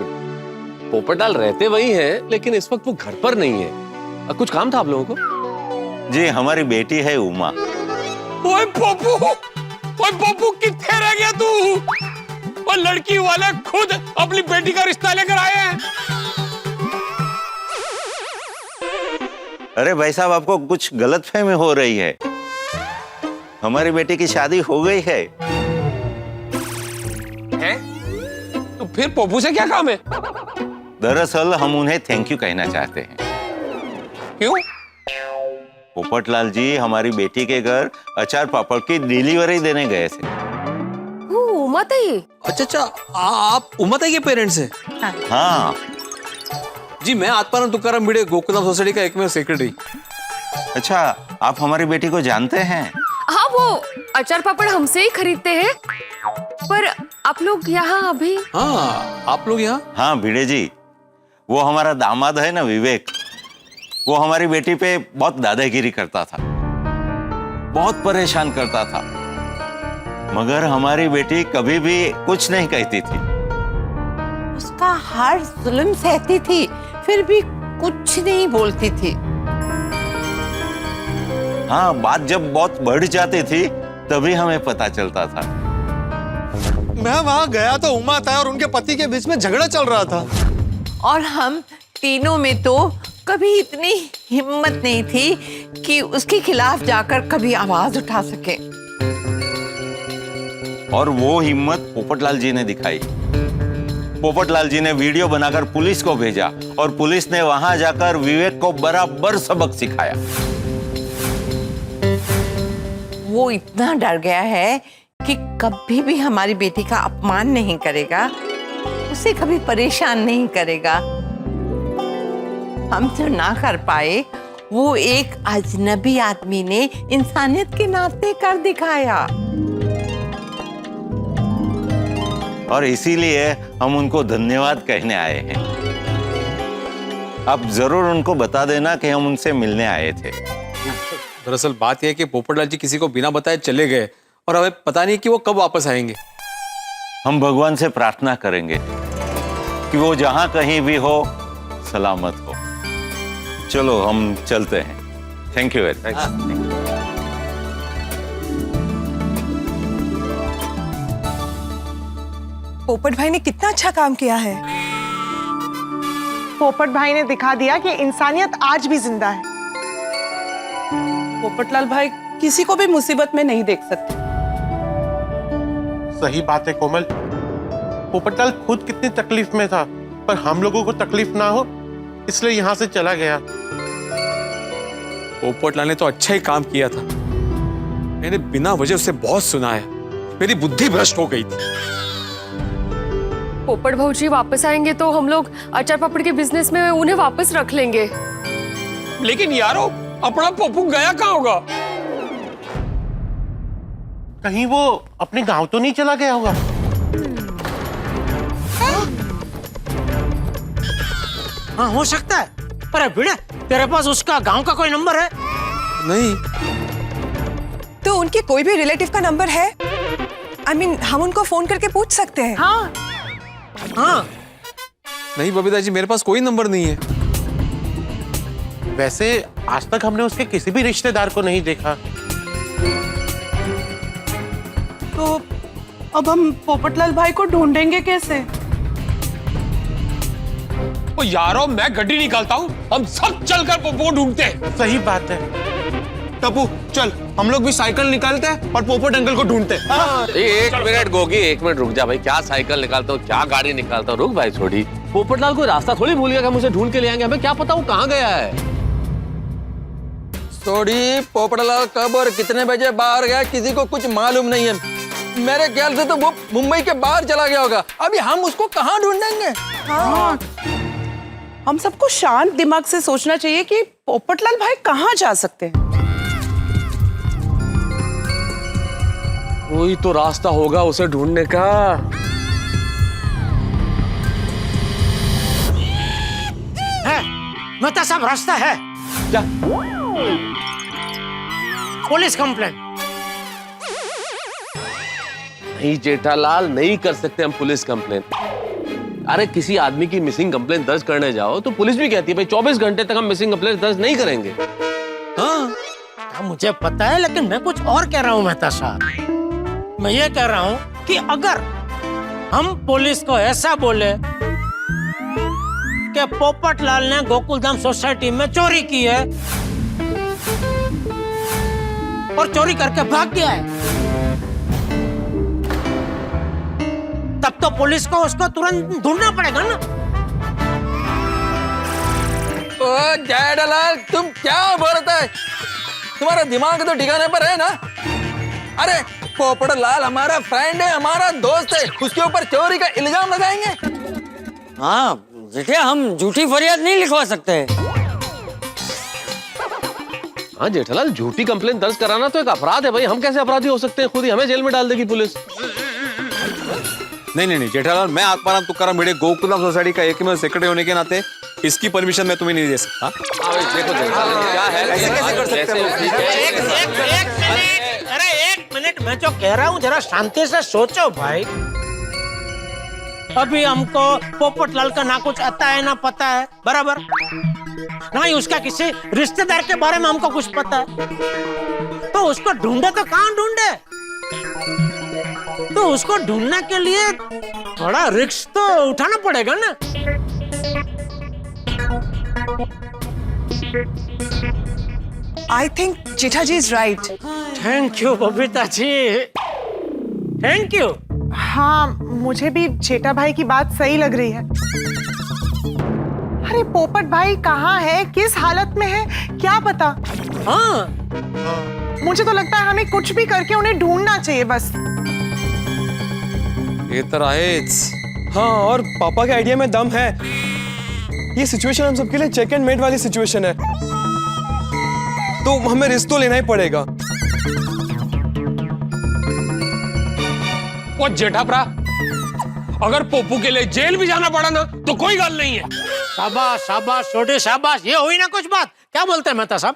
पोपटलाल रहते वही हैं, लेकिन इस वक्त वो घर पर नहीं है। कुछ काम था आप लोगों को? जी, हमारी बेटी है उमा। ओए पप्पू कितने रह गया तू? वो लड़की वाले खुद अपनी बेटी का रिश्ता लेकर आए हैं। अरे भाई साहब, आपको कुछ गलतफहमी हो रही है। हमारी बेटी की शादी हो गई है। तो फिर पप्पू से क्या काम है? दरअसल हम उन्हें थैंक यू कहना चाहते हैं। क्यों? पोपटलाल जी हमारी बेटी के घर अचार पापड़ की डिलीवरी देने गए थे। उमा ताई। अच्छा, आप उमा ताई के पेरेंट्स हैं? हाँ जी, मैं आत्माराम तुकाराम भिड़े गोकुलधाम सोसाइटी का एकमेव सेक्रेटरी। अच्छा, आप हमारी बेटी को जानते हैं? हाँ, वो अचार पापड़ हमसे ही खरीदते हैं। पर आप लोग यहाँ अभी? हाँ, आप लोग यहाँ? हाँ भिड़े जी, वो हमारा दामाद है ना विवेक, वो हमारी बेटी पे बहुत दादागिरी करता था, बहुत परेशान करता था, मगर हमारी बेटी कभी भी कुछ नहीं कहती थी। उसका हर जुल्म सहती थी, फिर भी कुछ नहीं बोलती थी। हाँ, बात जब बहुत बढ़ जाती थी तभी हमें पता चलता था। मैं वहां गया तो उमा था और उनके पति के बीच में झगड़ा चल रहा था। और हम तीनों में तो कभी इतनी हिम्मत नहीं थी कि उसके खिलाफ जाकर कभी आवाज उठा सके। और वो हिम्मत पोपटलाल जी ने दिखाई। पोपटलाल जी ने वीडियो बनाकर पुलिस को भेजा और पुलिस ने वहां जाकर विवेक को बराबर सबक सिखाया। वो इतना डर गया है कि कभी भी हमारी बेटी का अपमान नहीं करेगा, उसे कभी परेशान नहीं करेगा। हम जो ना कर पाए वो एक अजनबी आदमी ने इंसानियत के नाते कर दिखाया। और इसीलिए हम उनको धन्यवाद कहने आए हैं। आप जरूर उनको बता देना कि हम उनसे मिलने आए थे। दरअसल बात यह है कि पोपटलाल जी किसी को बिना बताए चले गए और हमें पता नहीं कि वो कब वापस आएंगे। हम भगवान से प्रार्थना करेंगे कि वो जहां कहीं भी हो सलामत हो। चलो हम चलते हैं। Thank you very much. पोपट भाई ने कितना अच्छा काम किया है। पोपट भाई ने दिखा दिया कि इंसानियत आज भी जिंदा है। पोपटलाल भाई किसी को भी मुसीबत में नहीं देख सकते। सही बात है कोमल। पोपटलाल खुद कितनी तकलीफ में था, पर हम लोगों को तकलीफ ना हो इसलिए यहाँ से चला गया। पोपटलाल ने तो अच्छा ही काम किया था। मैंने बिना वजह उससे बहुत सुनाया, मेरी बुद्धि भ्रष्ट हो गई थी। पोपट भाऊजी वापस आएंगे तो हम लोग अचार पापड़ के बिजनेस में उन्हें वापस रख लेंगे। लेकिन यारो, अपना पप्पू गया कहाँ होगा? कहीं वो अपने गांव तो नहीं चला गया होगा? हाँ, हो सकता है। पर भिड़े, तेरे पास उसका गांव का कोई नंबर है? नहीं। तो उनके कोई भी रिलेटिव का नंबर है? I mean, हम उनको फोन करके पूछ सकते हैं। हाँ हाँ। नहीं बबीता जी, मेरे पास कोई नंबर नहीं है। वैसे आज तक हमने उसके किसी भी रिश्तेदार को नहीं देखा। तो अब हम पोपटलाल भाई को ढूंढेंगे कैसे? ओ यारो, मैं गड्डी निकालता हूँ, हम सब चलकर पप्पू को ढूंढते हैं। सही बात है। टप्पू चल, हम लोग भी साइकिल निकालते हैं और पोपट अंकल को ढूंढते हैं। एक मिनट गोगी, एक मिनट रुक जा भाई। क्या साइकिल निकालता हूँ, क्या गाड़ी निकालता हूँ? रुक भाई, छोड़ी। पोपटलाल कोई रास्ता थोड़ी भूल गया कि हम उसे ढूंढ के ले आएंगे। हमें क्या पता वो कहाँ गया है। थोड़ी पोपटलाल कब और कितने बजे बाहर गया किसी को कुछ मालूम नहीं है। मेरे ख्याल से तो वो मुंबई के बाहर चला गया होगा। अभी हम उसको कहाँ ढूंढेंगे? हाँ। हम सबको शांत दिमाग से सोचना चाहिए कि पोपटलाल भाई कहाँ जा सकते हैं। कोई तो रास्ता होगा उसे ढूंढने का। है, मतलब सब रास्ता है। क्या? Police complaint. नहीं जेठालाल, नहीं कर सकते हम पुलिस कंप्लेन। अरे किसी आदमी की मिसिंग कंप्लेन दर्ज करने जाओ तो पुलिस भी कहती है भाई 24 घंटे तक हम मिसिंग कंप्लेन दर्ज नहीं करेंगे। हाँ, मुझे पता है, लेकिन मैं कुछ और कह रहा हूँ मेहता साहब। मैं ये कह रहा हूँ कि अगर हम पुलिस को ऐसा बोले कि पोपटलाल ने गोकुलधाम सोसाइटी में चोरी की है और चोरी करके भाग गया है। तब तो पुलिस को उसको तुरंत ढूंढना पड़ेगा ना। ओ जेठालाल, तुम क्या बोलता है? तुम्हारा दिमाग तो ठिकाने पर है ना? अरे पोपटलाल हमारा फ्रेंड है, हमारा दोस्त है, उसके ऊपर चोरी का इल्जाम लगाएंगे? हाँ जेठिया, हम झूठी फरियाद नहीं लिखवा सकते। हाँ जेठालाल, झूठी कंप्लेंट दर्ज कराना तो एक अपराध है भाई। हम कैसे अपराधी हो सकते हैं? खुद ही हमें जेल में डाल देगी पुलिस। नहीं नहीं नहीं जेठालाल, मैं आत्माराम तुकाराम भिड़े गोकुलधाम सोसाइटी का एकमेव सेक्रेटरी होने के नाते इसकी परमिशन मैं तुम्हें नहीं दे सकता। देखो जेठालाल क्या है, कैसे कर सकते हो? अरे एक मिनट, मैं जो कह रहा हूँ जरा शांति से सोचो भाई। अभी हमको पोपटलाल का ना कुछ आता है ना पता है, बराबर? ना ही उसका किसी रिश्तेदार के बारे में हमको कुछ पता है। तो उसको ढूंढे तो कहाँ ढूंढे? तो उसको ढूंढने के लिए थोड़ा रिस्क तो उठाना पड़ेगा ना। I think Jetha ji is right. Thank you Babita ji, thank you. हाँ, मुझे भी जेठा भाई की बात सही लग रही है। अरे पोपट भाई कहाँ है, किस हालत में है, क्या पता। हाँ, मुझे तो लगता है हमें कुछ भी करके उन्हें ढूंढना चाहिए बस। ये तो आहेच। हाँ, और पापा के आइडिया में दम है। ये सिचुएशन हम सबके लिए चेक एंड मेट वाली सिचुएशन है, तो हमें रिस्क तो लेना ही पड़ेगा। वो जेठाप्रा, अगर पोपू के लिए जेल भी जाना पड़ा ना तो कोई गल नहीं है। शाबाश शाबाश छोटे शाबाश, ये हुई ना कुछ बात। क्या बोलते हैं मेहता साहब?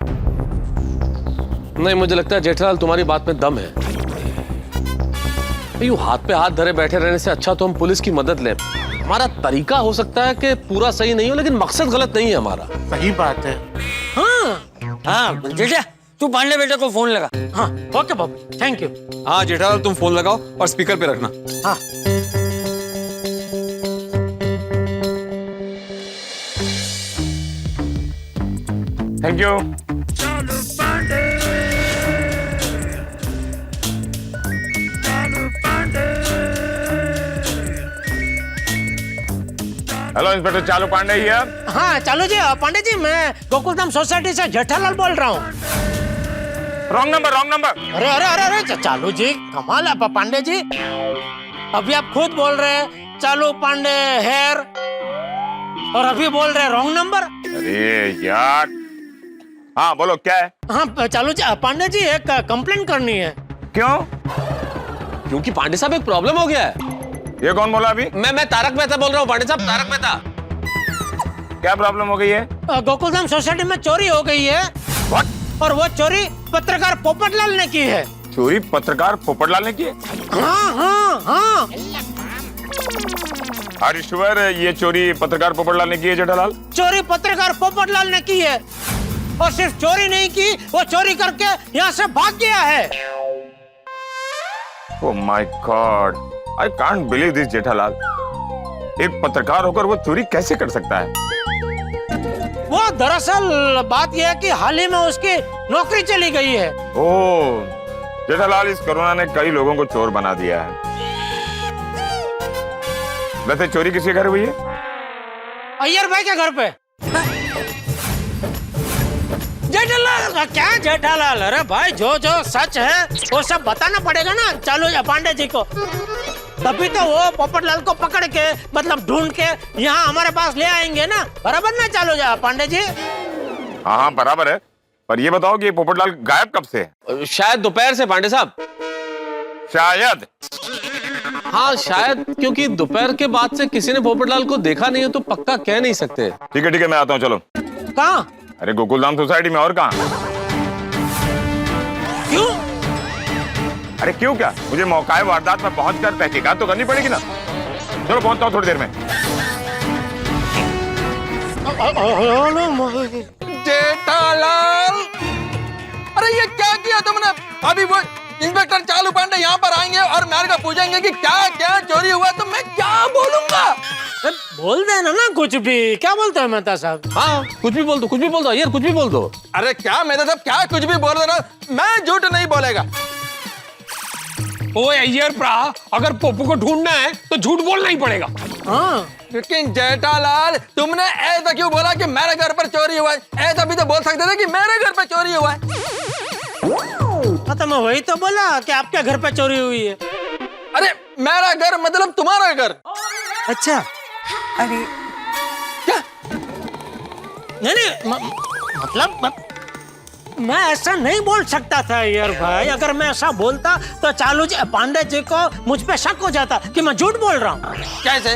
नहीं, मुझे लगता है जेठालाल तुम्हारी बात में दम है। यूं हाथ पे हाथ धरे बैठे रहने से अच्छा तो हम पुलिस की मदद लें। हमारा तरीका हो सकता है कि पूरा सही नहीं हो, लेकिन मकसद गलत नहीं है हमारा। सही बात है। हाँ जेठा, तू पांडे बेटे को फोन लगा। हाँ ओके बाबू, थैंक यू। हाँ जेठालाल, तुम फोन लगाओ और स्पीकर पे रखना। हाँ थैंक यू। हेलो इंस्पेक्टर चालू पांडे हियर। हाँ चालू जी, पांडे जी मैं गोकुलधाम सोसाइटी से जेठालाल बोल रहा हूँ। Wrong number, wrong number. अरे अरे अरे अरे चालू जी, कमाल है पांडे जी। अभी आप खुद बोल रहे हैं चालू पांडे हेयर, और अभी बोल रहे रॉन्ग नंबर। अरे यार, हाँ बोलो क्या है? हाँ चालू जी, पांडे जी एक कंप्लेंट करनी है। क्यों? क्योंकि पांडे साहब एक प्रॉब्लम हो गया है। ये कौन बोला अभी? मैं तारक मेहता बोल रहा हूँ पांडे साहब, तारक मेहता। क्या प्रॉब्लम हो गई है? गोकुलधाम सोसाइटी में चोरी हो गई है। What? और वो चोरी पत्रकार पोपटलाल ने की है। चोरी पत्रकार पोपटलाल ने की है? हाँ हाँ हाँ। आर श्योर ये चोरी पत्रकार पोपटलाल ने की है जेठालाल? चोरी पत्रकार पोपटलाल ने की है, और सिर्फ चोरी नहीं की, वो चोरी करके यहाँ से भाग गया है। Oh my God, I can't believe this Jethalal. एक पत्रकार होकर वो चोरी कैसे कर सकता है? वो दरअसल बात यह है कि हाल ही में उसकी नौकरी चली गई है। ओह जेठालाल, इस कोरोना ने कई लोगों को चोर बना दिया है। वैसे चोरी किसके घर हुई है? अय्यर भाई के घर पे। जेठालाल? क्या जेठालाल? अरे भाई जो जो सच है वो सब बताना पड़ेगा ना चालू पांडे जी को, तभी तो वो पोपटलाल को पकड़ के मतलब ढूंढ के यहाँ हमारे पास ले आएंगे ना, बराबर ना चालू पांडे जी? हाँ हाँ बराबर है, पर ये बताओ कि पोपटलाल गायब कब से है? शायद दोपहर से पांडे साहब। शायद? हाँ शायद, क्योंकि दोपहर के बाद से किसी ने पोपटलाल को देखा नहीं है तो पक्का कह नहीं सकते। ठीक है मैं आता हूँ, चलो। कहाँ? अरे गोकुलधाम सोसाइटी में, और कहाँ? क्यों? अरे क्यों क्या, मुझे मौका वारदात में पहुंचकर तहकीकात तो करनी पड़ेगी ना। चलो पहुंचता हूँ थोड़ी देर में। जेठालाल, अरे ये क्या किया तुमने? अभी वो इंस्पेक्टर चालू पांडे यहाँ पर आएंगे और मेरे को पूछेंगे कि क्या क्या चोरी हुआ, तो मैं क्या बोलूंगा? बोल देना ना कुछ भी। क्या बोलते हो मेहता साहब? हाँ, कुछ भी बोल दो यार, कुछ भी बोल दो। अरे क्या मेहता साहब, क्या कुछ भी बोल देना, मैं झूठ नहीं बोलेगा। ओ अय्यर प्रा, अगर पोपो को ढूंढना है तो झूठ बोलना ही पड़ेगा। हाँ, लेकिन जेठालाल, तुमने ऐसा क्यों बोला कि मेरे घर पर चोरी हुआ है? ऐसा भी तो बोल सकते थे कि मेरे घर पर चोरी हुआ है। तो मैं वही तो बोला कि आपके घर पे चोरी हुई है। अरे मेरा घर मतलब तुम्हारा घर। अच्छा, अरे क्या? नहीं, मतलब मैं ऐसा नहीं बोल सकता था यार भाई। अगर मैं ऐसा बोलता तो चालू जी पांडे जी को मुझ पे शक हो जाता कि मैं झूठ बोल रहा हूँ। कैसे?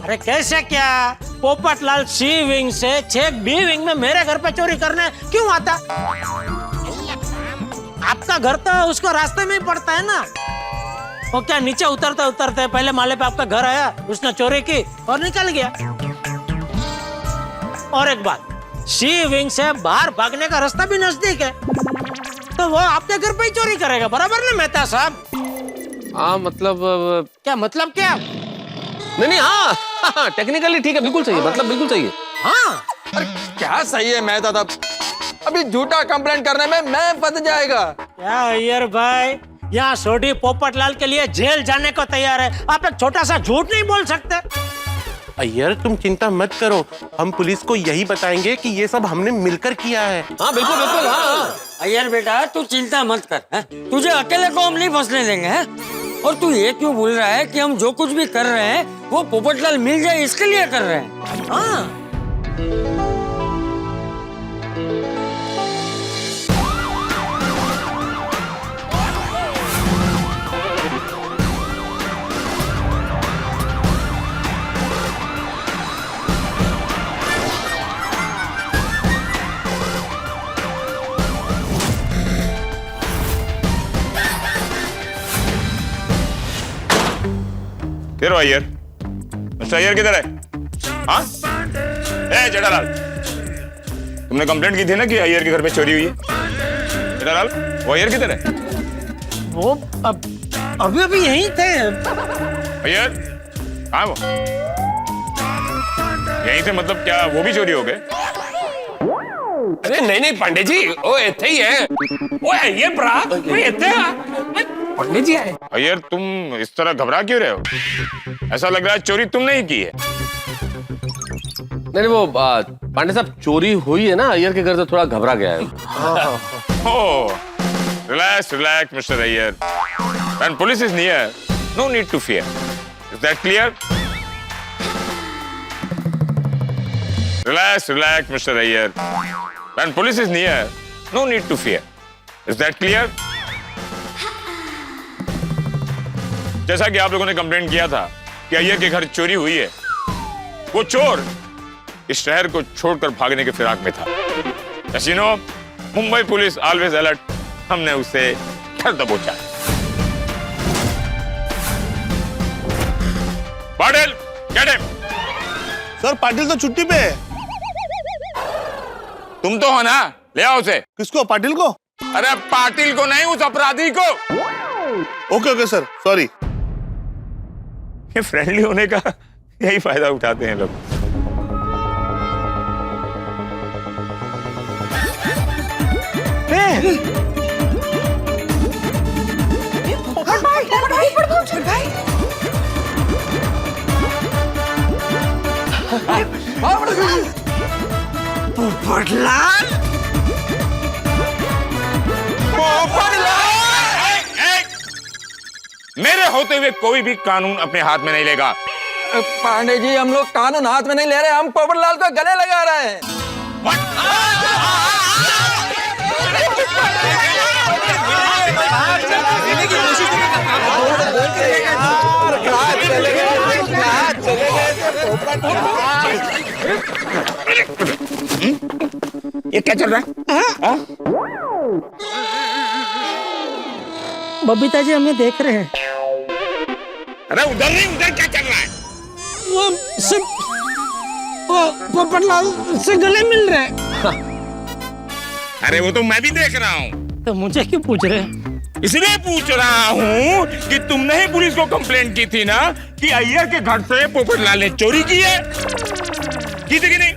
अरे कैसे क्या, पोपटलाल सी विंग से चेक बी विंग में मेरे घर पे चोरी करने क्यों आता? आपका घर तो उसको रास्ते में ही पड़ता है ना। वो क्या नीचे उतरते उतरते पहले माले पे आपका घर आया, उसने चोरी की और निकल गया। और एक बात, सी विंग से बाहर भागने का रास्ता भी नजदीक है, तो वो आपके घर पे ही चोरी करेगा, बराबर ना मेहता साहब? हाँ मतलब क्या मतलब क्या? नहीं, हाँ टेक्निकली ठीक है, बिल्कुल सही है, मतलब बिल्कुल सही है। हाँ, अरे क्या सही है मेहता साहब, अभी झूठा कंप्लेंट करने में मैं फंस जाएगा। क्या यार भाई, यहाँ सोडी पोपटलाल के लिए जेल जाने को तैयार है, आप एक छोटा सा झूठ नहीं बोल सकते? अय्यर तुम चिंता मत करो, हम पुलिस को यही बताएंगे कि ये सब हमने मिलकर किया है। हाँ बिल्कुल बिल्कुल। हाँ अय्यर बेटा तू चिंता मत कर, है? तुझे अकेले को हम नहीं फंसने देंगे, है? और तू ये क्यों बोल रहा है कि हम जो कुछ भी कर रहे हैं वो पोपटलाल मिल जाए इसके लिए कर रहे हैं? हाँ किधर अय्यर? मिस्टर अय्यर किधर है? हाँ? ए जेठालाल, तुमने कंप्लेंट की थी ना कि अय्यर के घर में चोरी हुई है। जेठालाल, वो अय्यर किधर है? वो अभी अभी यहीं थे। अय्यर कहाँ वो? यहीं थे मतलब क्या वो भी चोरी हो गए? अरे नहीं पांडे जी, वो इथे ही है। ओ अय्यर प्रा, वो इथे है। पांडे जी आए। अय्यर तुम इस तरह घबरा क्यों रहे हो? ऐसा लग रहा है चोरी तुमने ही की है। नहीं वो पांडे साहब चोरी हुई है ना, अय्यर के घर से थोड़ा घबरा गया है। Oh, relax, Mr. Ayer. When police is near, no need to fear. Is that clear? Relax, Mr. Ayer. When police is near, no need to fear. Is that clear? जैसा कि आप लोगों ने कंप्लेंट किया था कि अय्यर के घर चोरी हुई है, वो चोर इस शहर को छोड़कर भागने के फिराक में था। As you know, Mumbai police always alert, हमने उसे घर दबोचा। Patil, get him. Sir Patil तो छुट्टी पे है। तुम तो हो ना, ले आओ उसे। किसको? पाटिल को? अरे पाटिल को नहीं, उस अपराधी को। Okay sir, sorry. ये फ्रेंडली होने का यही फायदा उठाते हैं लोग। पोपटलाल, मेरे होते हुए कोई भी कानून अपने हाथ में नहीं लेगा। पांडे जी, हम लोग कानून हाथ में नहीं ले रहे, हम पोपटलाल को गले लगा रहे हैं। ये क्या चल रहा है? बबीता जी हमें देख रहे हैं। अरे उधर नहीं, उधर क्या चल रहा है? वो पोपटलाल से गले मिल रहे हैं। अरे वो तो मैं भी देख रहा हूँ। तो मुझे क्यों पूछ रहे हैं? इसलिए पूछ रहा हूँ कि तुमने ही पुलिस को कंप्लेंट की थी ना कि अय्यर के घर से पोपटलाल ने चोरी की है? की थी कि नहीं?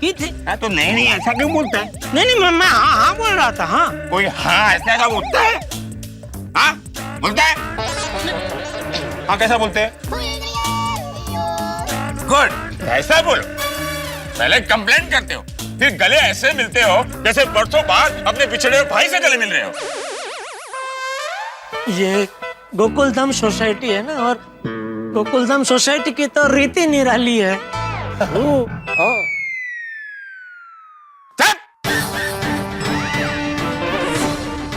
की थी। तो नहीं ऐसा क्यों बोलता है? नहीं मैं हाँ बोल रहा था। हाँ कोई हाँ ऐसा बोलता है? हाँ बोलता है? हाँ कैसा बोलते हैं? गुड, ऐसा बोलो। पहले कंप्लेंट करते हो, फिर गले ऐसे मिलते हो जैसे बरसों बाद अपने बिछड़े हुए भाई से गले मिल रहे हो। ये गोकुलधाम सोसाइटी है ना, और गोकुलधाम सोसाइटी की तो रीति निराली है।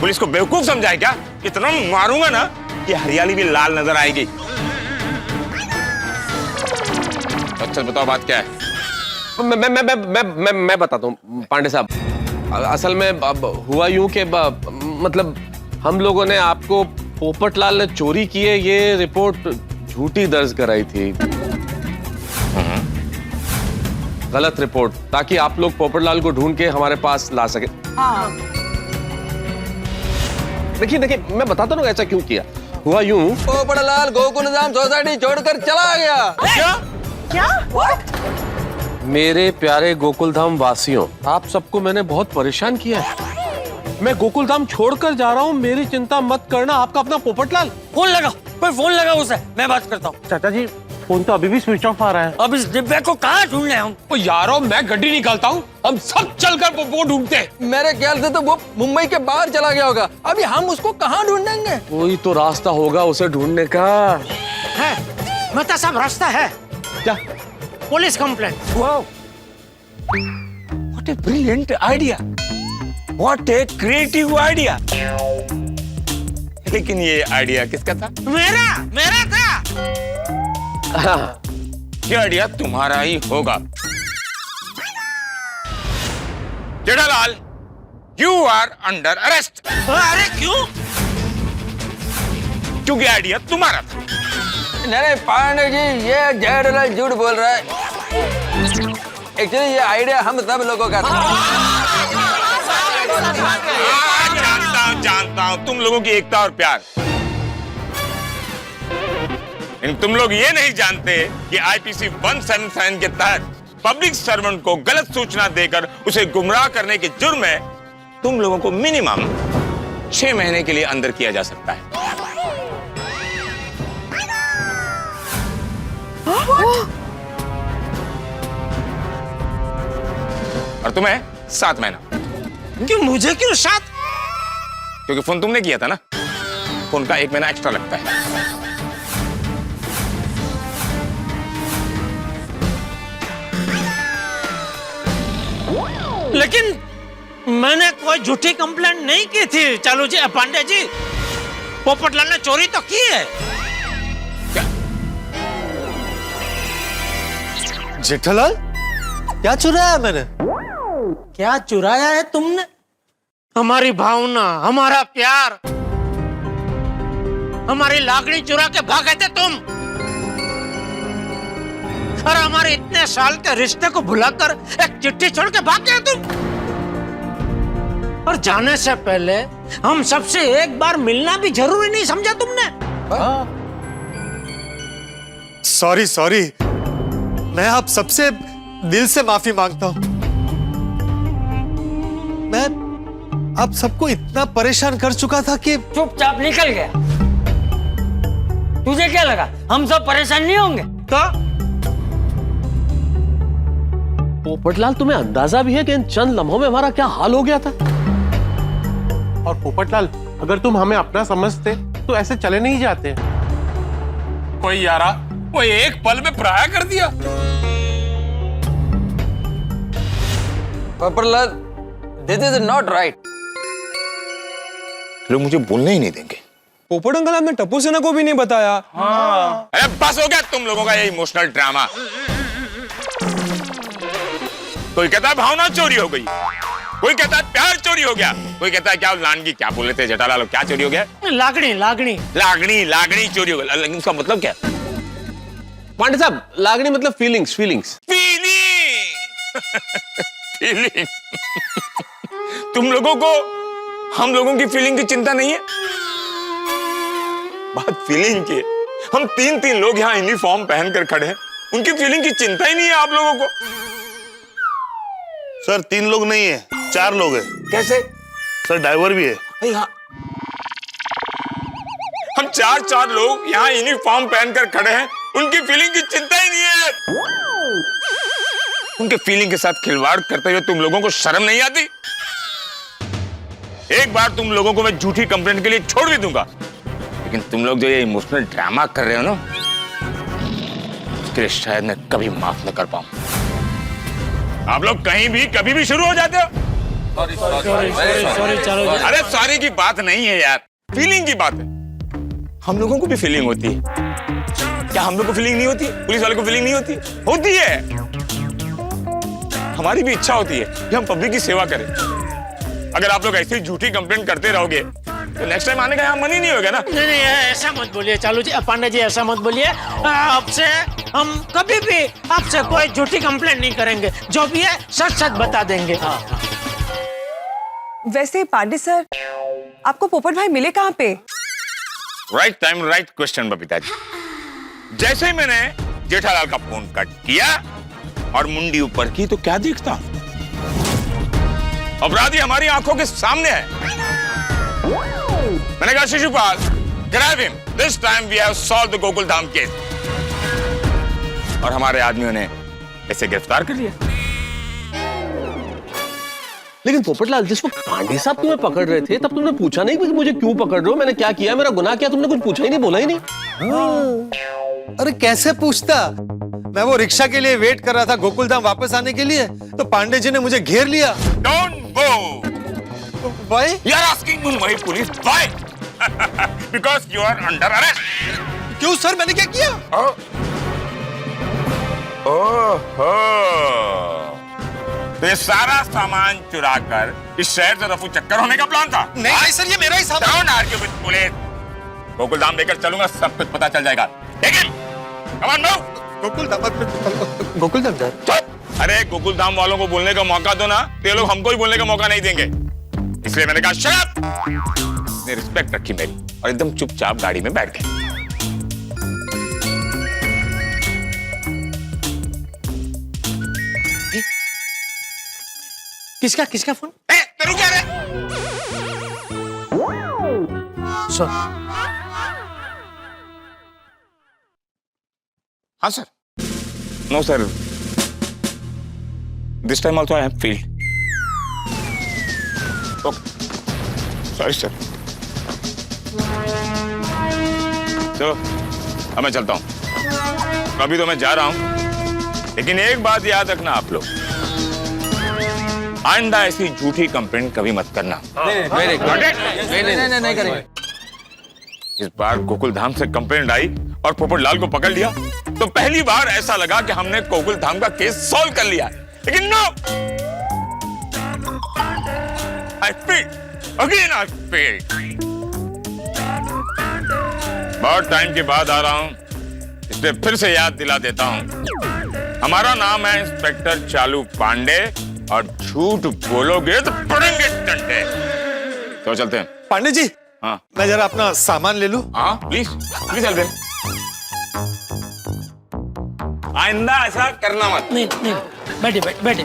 पुलिस को बेवकूफ समझा है क्या? इतना मारूंगा ना कि हरियाली भी लाल नजर आएगी। अच्छा बताओ बात क्या है? मैं बताता हूँ पांडे साहब। असल में अब हुआ यूं कि मतलब हम लोगों ने आपको पोपटलाल ने चोरी की है ये रिपोर्ट झूठी दर्ज कराई थी, गलत रिपोर्ट, ताकि आप लोग पोपटलाल को ढूंढ के हमारे पास ला सके। देखिए मैं बताता हूँ ऐसा क्यों किया। हुआ यूं, पोपटलाल गोकुलधाम सोसाइटी छोड़कर चला गया। क्या? मेरे प्यारे गोकुलधाम वासियों, आप सबको मैंने बहुत परेशान किया है। मैं गोकुलधाम छोड़कर जा रहा हूँ, मेरी चिंता मत करना। आपका अपना पोपटलाल। फोन लगा, कोई फोन लगा उसे, मैं बात करता हूँ। चाचा जी फोन तो अभी भी स्विच ऑफ आ रहा है। अब इस डिब्बे को कहाँ ढूंढने हम? ओ यारो, मैं गड्डी निकालता हूँ, हम सब चलकर वो ढूंढते हैं। मेरे ख्याल से तो वो मुंबई के बाहर चला गया होगा। अभी हम उसको कहाँ ढूंढेंगे? कोई तो रास्ता होगा उसे ढूंढने का। है मेहता साहब, रास्ता है। क्या? Police complaint. What a brilliant idea! What a creative idea! लेकिन ये आइडिया किसका था? मेरा था। ये आइडिया तुम्हारा ही होगा। Jethalal, you are under arrest. अरे क्यों? क्योंकि आइडिया तुम्हारा था। नहीं पांडे जी, ये जेठालाल झूठ बोल रहा है। एक्चुअली ये आइडिया हम सब लोगों का था। जानता हूं तुम लोगों की एकता और प्यार। लेकिन तुम लोग ये नहीं जानते कि आईपीसी 177 के तहत पब्लिक सर्वेंट को गलत सूचना देकर उसे गुमराह करने के जुर्म में तुम लोगों को मिनिमम 6 महीने के लिए अंदर किया जा सकता है। और तुम्हें 7 महीना। क्यों? मुझे क्यों 7? क्योंकि फोन तुमने किया था ना, फोन का 1 महीना एक्स्ट्रा लगता है। लेकिन मैंने कोई झूठी कंप्लेंट नहीं की थी। चालू जी, पांडे जी, पोपटलाल ने चोरी तो की है। जेठालाल, क्या चुराया मैंने? क्या चुराया है तुमने? हमारी भावना, हमारा प्यार, हमारी लागणी चुरा के भागे थे तुम। और हमारे इतने साल के रिश्ते को भुलाकर एक चिट्ठी छोड़ के भाग गए तुम। और जाने से पहले हम सबसे एक बार मिलना भी जरूरी नहीं समझा तुमने? सॉरी, मैं आप सबसे दिल से माफी मांगता हूं। मैं आप सबको इतना परेशान कर चुका था कि चुपचाप निकल गया। तुझे क्या लगा हम सब परेशान नहीं होंगे? तो पोपटलाल, तुम्हें अंदाजा भी है कि इन चंद लम्हों में हमारा क्या हाल हो गया था? और पोपटलाल, अगर तुम हमें अपना समझते तो ऐसे चले नहीं जाते। कोई यारा, वो एक पल में पराया कर दिया। Popatlal, this is not right. लोग मुझे बोलने ही नहीं देंगे। पोपट अंकल, आपने टप्पू सेना को भी नहीं बताया। अरे बस हो गया तुम लोगों का ये इमोशनल ड्रामा। कोई कहता है भावना चोरी हो गई, कोई कहता है प्यार चोरी हो गया, कोई कहता है क्या लानगी, क्या बोल रहे थे जेठालाल, क्या चोरी हो गया? लागणी चोरी हो गई। लेकिन उसका मतलब क्या? पांडे साहब, लागणी मतलब फीलिंग्स। फीलिंग? तुम लोगों को हम लोगों की फीलिंग की चिंता नहीं है? बात फीलिंग की है। हम 3-3 लोग यहाँ यूनिफॉर्म पहनकर खड़े हैं, उनकी फीलिंग की चिंता ही नहीं है आप लोगों को। सर 3 लोग नहीं है, 4 लोग हैं। कैसे? सर ड्राइवर भी है। हाँ। हम 4 लोग यहाँ यूनिफॉर्म पहनकर खड़े हैं, उनकी फीलिंग की चिंता ही नहीं है। उनके फीलिंग के साथ खिलवाड़ करते हुए तुम लोगों को शर्म नहीं आती? एक बार तुम लोगों को मैं झूठी कंप्लेंट के लिए छोड़ भी दूंगा, लेकिन तुम लोग जो ये इमोशनल ड्रामा कर रहे हो ना, उसके लिए शायद मैं कभी माफ न कर पाऊं। आप लोग कहीं भी कभी भी शुरू हो जाते हो। अरे सॉरी की बात नहीं है यार, फीलिंग की बात है। हम लोगों को भी फीलिंग होती है। क्या हम लोग को फीलिंग नहीं होती? पुलिस वाले को फीलिंग नहीं होती? होती है। हमारी भी इच्छा होती है कि हम पब्लिक की सेवा करें। अगर आप लोग ऐसी झूठी कंप्लेंट करते रहोगे तो नेक्स्ट टाइम आने का यहाँ मन ही नहीं होगा ना। नहीं ऐसा मत बोलिए चालू जी, पांडे जी ऐसा मत बोलिए। आपसे हम कभी भी आपसे कोई झूठी कंप्लेंट नहीं करेंगे, जो भी है सच सच बता देंगे। वैसे पांडे सर, आपको पोपट भाई मिले कहाँ पे? Right time right question Babita ji. जैसे ही मैंने जेठालाल का फोन कट किया और मुंडी ऊपर की तो क्या दिखता? अपराधी हमारी आंखों के सामने है। मैंने कहा Shishupal, grab him, this time we have solve the Gokul Dham case. और हमारे आदमियों ने इसे गिरफ्तार कर लिया। लेकिन पोपटलाल, जिस वक्त पांडे साहब तुम्हें पकड़ रहे थे तब तुमने पूछा नहीं कि मुझे क्यों पकड़ रहे हो, मैंने क्या किया, मेरा गुनाह क्या? तुमने कुछ पूछा ही नहीं, बोला ही नहीं। अरे कैसे पूछता? मैं वो रिक्शा के लिए वेट कर रहा था गोकुल धाम वापस आने के लिए, तो पांडे जी ने मुझे घेर लिया। Don't go. Why? You are asking Mumbai police why? Because you are under arrest. क्यों सर, मैंने क्या किया? ओहो, तो ये सारा सामान चुरा कर इस शहर से रफू चक्कर होने का प्लान था? नहीं सर, ये मेरा ही सामान। Don't argue with police. Gokul Dham लेकर चलूंगा, सब कुछ पता चल जाएगा। लेकिन come on, move. Gokul Dham sir. अरे गोकुल धाम वालों को बोलने का मौका दो ना, तो ये लोग हमको ही बोलने का मौका नहीं देंगे। इसलिए मैंने कहा शट अप। ने रिस्पेक्ट रखी मेरी और एकदम चुपचाप गाड़ी में बैठ गए। किसका फोन? तेरू क्या रे? सर। हाँ sir. No sir, this time also I have failed. Sorry sir. चलो अब मैं चलता हूं। अभी तो मैं जा रहा हूं, लेकिन एक बात याद रखना आप लोग, आइंदा ऐसी झूठी कंप्लेंट कभी मत करना। नहीं करेंगे। इस बार गोकुल धाम से कंप्लेंट आई और पोपटलाल को पकड़ लिया तो पहली बार ऐसा लगा कि हमने गोकुल धाम का केस सॉल्व कर लिया, लेकिन no, I failed. Again I failed. बहुत टाइम के बाद आ रहा हूं, इसलिए फिर से याद दिला देता हूं, हमारा नाम है इंस्पेक्टर चालू पांडे और झूठ बोलोगे तो पड़ेंगे डंडे। तो चलते हैं। पांडे जी, हाँ मैं जरा अपना सामान ले लूं। हाँ प्लीज प्लीज हेल्प। आइंदा ऐसा करना मत। नहीं बैठे।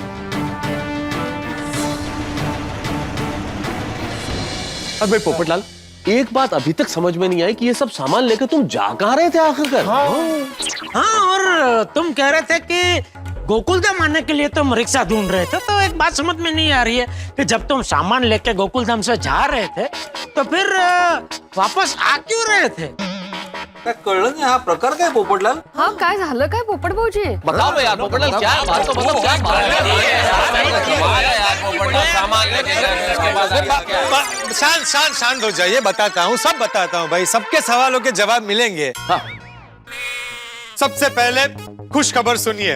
अब भाई पोपटलाल, एक बात अभी तक समझ में नहीं आई कि ये सब सामान लेकर तुम जा कहाँ रहे थे आखिरकार? हाँ, और तुम कह रहे थे कि गोकुल धाम आने के लिए तुम रिक्शा ढूंढ रहे थे, तो एक बात समझ में नहीं आ रही है कि जब तुम सामान लेके गोकुल धाम से जा रहे थे तो फिर वापस आ क्यों रहे थे? कळलं नाही हा प्रकार काय पोपटलाल? हाँ, काय झालं काय पोपट भाऊजी? बताओ यार पोपटलाल, क्या बात तो मतलब क्या शांत हो जाइए, बताता हूँ, सब बताता हूँ भाई, सबके सवालों के जवाब मिलेंगे। हाँ। सबसे पहले खुश खबर सुनिए,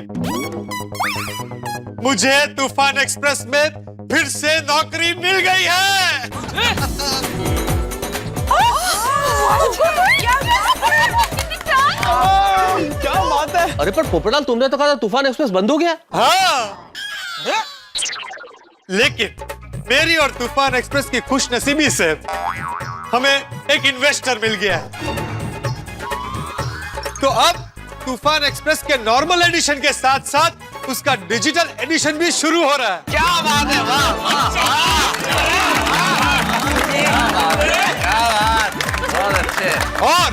मुझे तूफान एक्सप्रेस में फिर से नौकरी मिल गई है। क्या बात है? अरे पर पोपटलाल, तुमने तो कहा था तूफान एक्सप्रेस बंद हो गया। हाँ। लेकिन मेरी और तूफान एक्सप्रेस की खुशनसीबी से हमें एक इन्वेस्टर मिल गया है। तो अब तूफान एक्सप्रेस के नॉर्मल एडिशन के साथ साथ उसका डिजिटल एडिशन भी शुरू हो रहा है। क्या बात है, वाह वाह बहुत अच्छे। और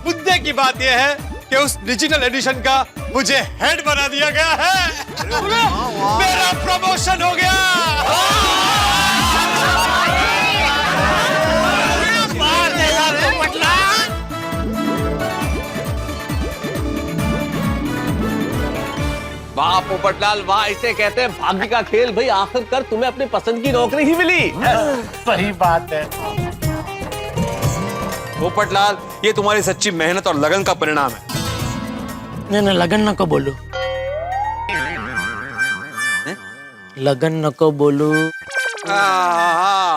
मुद्दे की बात यह है कि उस डिजिटल एडिशन का मुझे हेड बना दिया गया है। मेरा प्रमोशन हो गया। वाह पोपटलाल वाह, इसे कहते हैं भाग्य का खेल भाई। आखिरकार तुम्हें अपनी पसंद की नौकरी ही मिली। सही बात है। पोपटलाल, ये तुम्हारी सच्ची मेहनत और लगन का परिणाम है। नहीं लगन नको बोलू, लगन नको बोलू।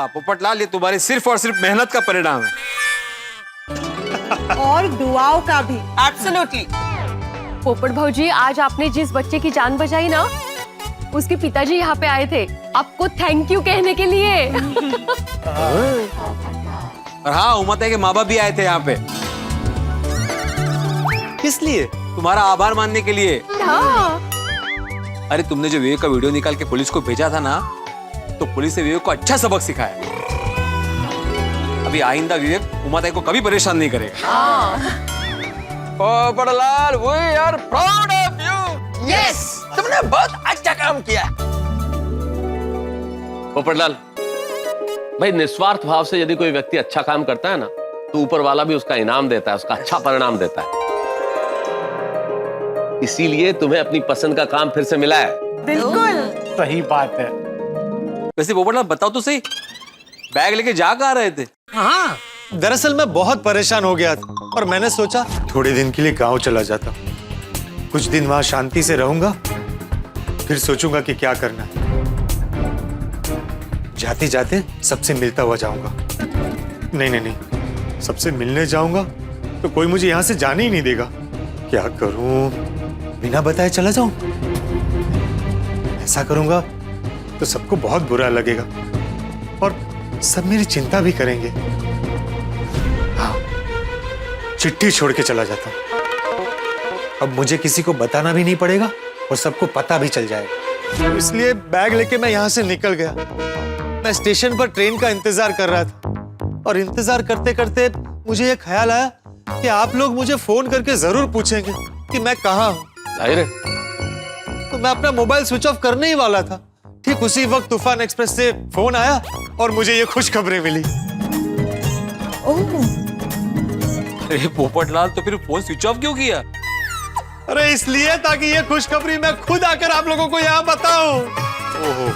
पोपटलाल, ये तुम्हारी सिर्फ और सिर्फ मेहनत का परिणाम है। और दुआओं का भी। एब्सोल्युटली। पोपट भाऊजी, आज आपने जिस बच्चे की जान बचाई ना, उसके पिताजी यहाँ पे आए थे आपको थैंक यू कहने के लिए। और हाँ, उमते के माँ बाप भी आए थे यहाँ पे। किस लिए? तुम्हारा आभार मानने के लिए। हाँ। अरे तुमने जो विवेक का वीडियो निकाल के पुलिस को भेजा था ना, तो पुलिस ने विवेक को अच्छा सबक सिखाया। अभी आइंदा विवेक उमाताई को कभी परेशान नहीं करेगा। Popatlal, we are proud of you. Yes, तुमने बहुत अच्छा काम किया। पोपटलाल भाई, निस्वार्थ भाव से यदि कोई व्यक्ति अच्छा काम करता है ना, तो ऊपर वाला भी उसका इनाम देता है, उसका अच्छा परिणाम देता है। इसीलिए तुम्हें अपनी पसंद का काम फिर से मिला है। बिल्कुल सही बात है। वैसे पोपटलाल बताओ तो सही, बैग लेके जा कहाँ रहे थे? हाँ, दरअसल मैं बहुत परेशान हो गया था और मैंने सोचा थोड़े दिन के लिए गांव चला जाता, कुछ दिन वहां शांति से रहूंगा, फिर सोचूंगा कि क्या करना है। जाते जाते सबसे मिलता हुआ जाऊंगा। नहीं, सबसे मिलने जाऊंगा तो कोई मुझे यहां से जाने ही नहीं देगा। क्या करूं? बिना बताए चला जाऊं? ऐसा करूंगा तो सबको बहुत बुरा लगेगा और सब मेरी चिंता भी करेंगे। हाँ, चिट्ठी छोड़ के चला जाता हूं। अब मुझे किसी को बताना भी नहीं पड़ेगा और सबको पता भी चल जाएगा। इसलिए बैग लेके मैं यहां से निकल गया। मैं स्टेशन पर ट्रेन का इंतजार कर रहा था और इंतजार करते करते मुझे ये ख्याल आया कि आप लोग मुझे फोन करके जरूर पूछेंगे कि मैं कहाँ हूँ। जाहिर है। तो मैं अपना मोबाइल स्विच ऑफ करने ही वाला था। ठीक उसी वक्त तूफान एक्सप्रेस से फोन आया और मुझे ये खुशखबरी मिली। अरे पोपटलाल, तो फिर फोन स्विच ऑफ क्यों किया? अरे इसलिए ताकि ये खुशखबरी मैं खुद आकर आप लोगों को यहाँ बताऊं। ओहो।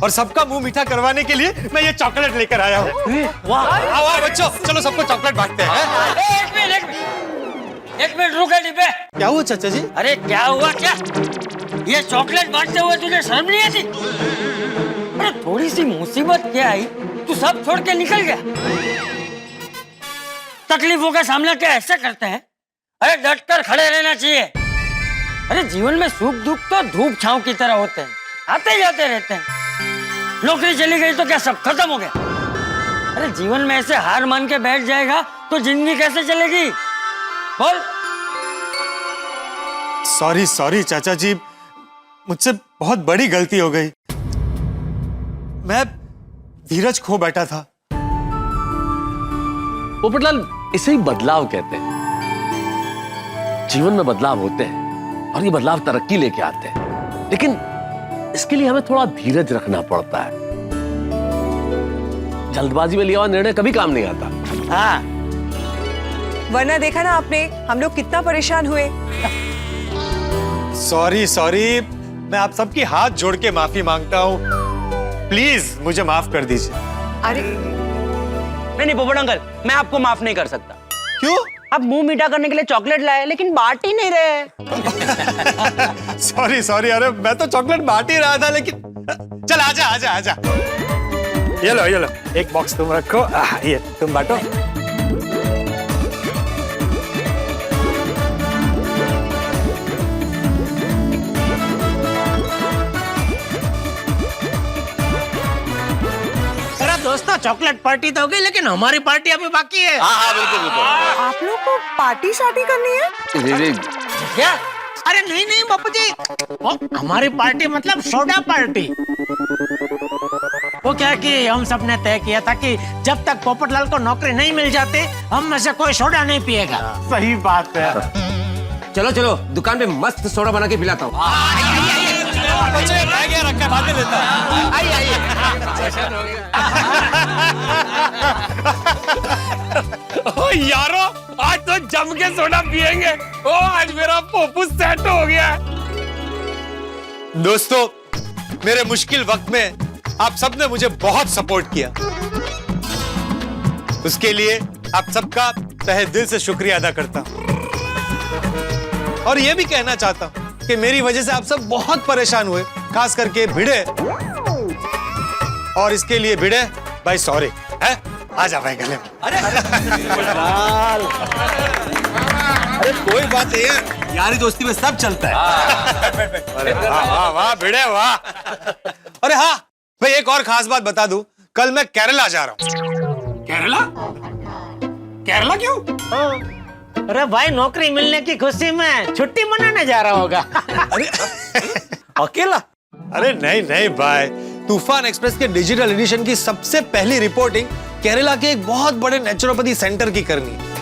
और सबका मुंह मीठा करवाने के लिए मैं ये चॉकलेट लेकर आया हूँ। वाह बच्चों, चलो सबको चॉकलेट बांटते हैं। एक मिनट रुके डिब्बे। क्या हुआ चाचा जी? अरे क्या हुआ क्या? ये चॉकलेट बांटते हुए तुझे शर्म नहीं आती? अरे थोड़ी सी मुसीबत क्या आई, तू सब छोड़ के निकल गया। तकलीफों का सामना क्या ऐसे करते हैं? अरे डट कर खड़े रहना चाहिए। अरे जीवन में सुख दुख तो धूप छांव की तरह होते हैं, आते जाते रहते हैं। नौकरी चली गई तो क्या सब खत्म हो गया? अरे जीवन में ऐसे हार मान के बैठ जाएगा तो जिंदगी कैसे चलेगी? बोल। सॉरी चाचा जी, मुझसे बहुत बड़ी गलती हो गई। मैं धीरज खो बैठा था। पोपटलाल, इसे ही बदलाव कहते हैं। जीवन में बदलाव होते हैं और ये बदलाव तरक्की लेके आते हैं, लेकिन इसके लिए हमें थोड़ा धीरज रखना पड़ता है। जल्दबाजी में लिया हुआ निर्णय कभी काम नहीं आता। हाँ, वरना देखा ना आपने हम लोग कितना परेशान हुए। सॉरी, मैं आप सबकी हाथ जोड़ के माफी मांगता हूँ। प्लीज मुझे माफ कर दीजिए। अरे नहीं पोपट अंकल, मैं आपको माफ नहीं कर सकता। क्यों? आप मुंह मीठा करने के लिए चॉकलेट लाए लेकिन बांट ही नहीं रहे। सॉरी, अरे मैं तो चॉकलेट बांट ही रहा था, लेकिन चल आजा। ये लो, एक बॉक्स तुम रखो, ये तुम बांटो। चलो चॉकलेट पार्टी तो हो गई, लेकिन हमारी पार्टी अभी बाकी है। हाँ बिल्कुल बिल्कुल। आप लोग को पार्टी शादी करनी है? क्या? अरे नहीं नहीं बापू जी, वो हमारी पार्टी मतलब सोडा पार्टी। वो क्या कि हम सब ने तय किया था कि जब तक पोपटलाल को नौकरी नहीं मिल जाती हम में से कोई सोडा नहीं पिएगा। सही बात है। चलो चलो दुकान पे मस्त सोडा बना के पिलाता हूँ। ओ यारो, आज तो जम के सोडा पियेंगे। ओ आज मेरा पोपू सेट हो गया। दोस्तों, मेरे मुश्किल वक्त में आप सबने मुझे बहुत सपोर्ट किया। उसके लिए आप सबका तहे दिल से शुक्रिया अदा करता हूं। और यह भी कहना चाहता हूं कि मेरी वजह से आप सब बहुत परेशान हुए, खास करके भिड़े। और इसके लिए भिड़े भाई सॉरी है। आ जा भाई गले में। अरे कोई बात नहीं है, यारी दोस्ती में सब चलता है। अरे वाह वाह वाह भिड़े वाह। अरे हाँ भाई, एक और खास बात बता दूं, कल मैं केरला जा रहा हूं। केरला? केरला क्यों? अरे भाई, नौकरी मिलने की खुशी में छुट्टी मनाने जा रहा होगा। अरे अकेला? अरे नहीं नहीं भाई, तूफान एक्सप्रेस के डिजिटल एडिशन की सबसे पहली रिपोर्टिंग केरला के एक बहुत बड़े नेचुरोपैथी सेंटर की करनी है।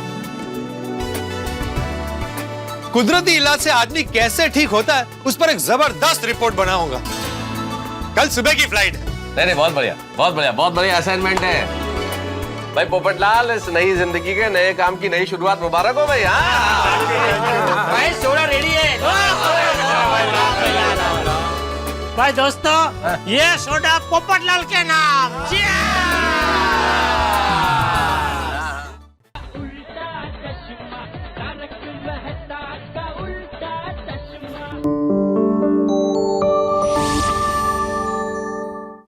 कुदरती इलाज से आदमी कैसे ठीक होता है उस पर एक जबरदस्त रिपोर्ट बनाऊंगा। कल सुबह की फ्लाइट है। नहीं बहुत बढ़िया, बहुत बढ़िया, बहुत बढ़िया असाइनमेंट है भाई पोपटलाल। इस नई जिंदगी के नए काम की नई शुरुआत मुबारक हो भाई। हाँ भाई सोडा रेडी है। भाई दोस्तों, ये सोडा पोपटलाल के नाम।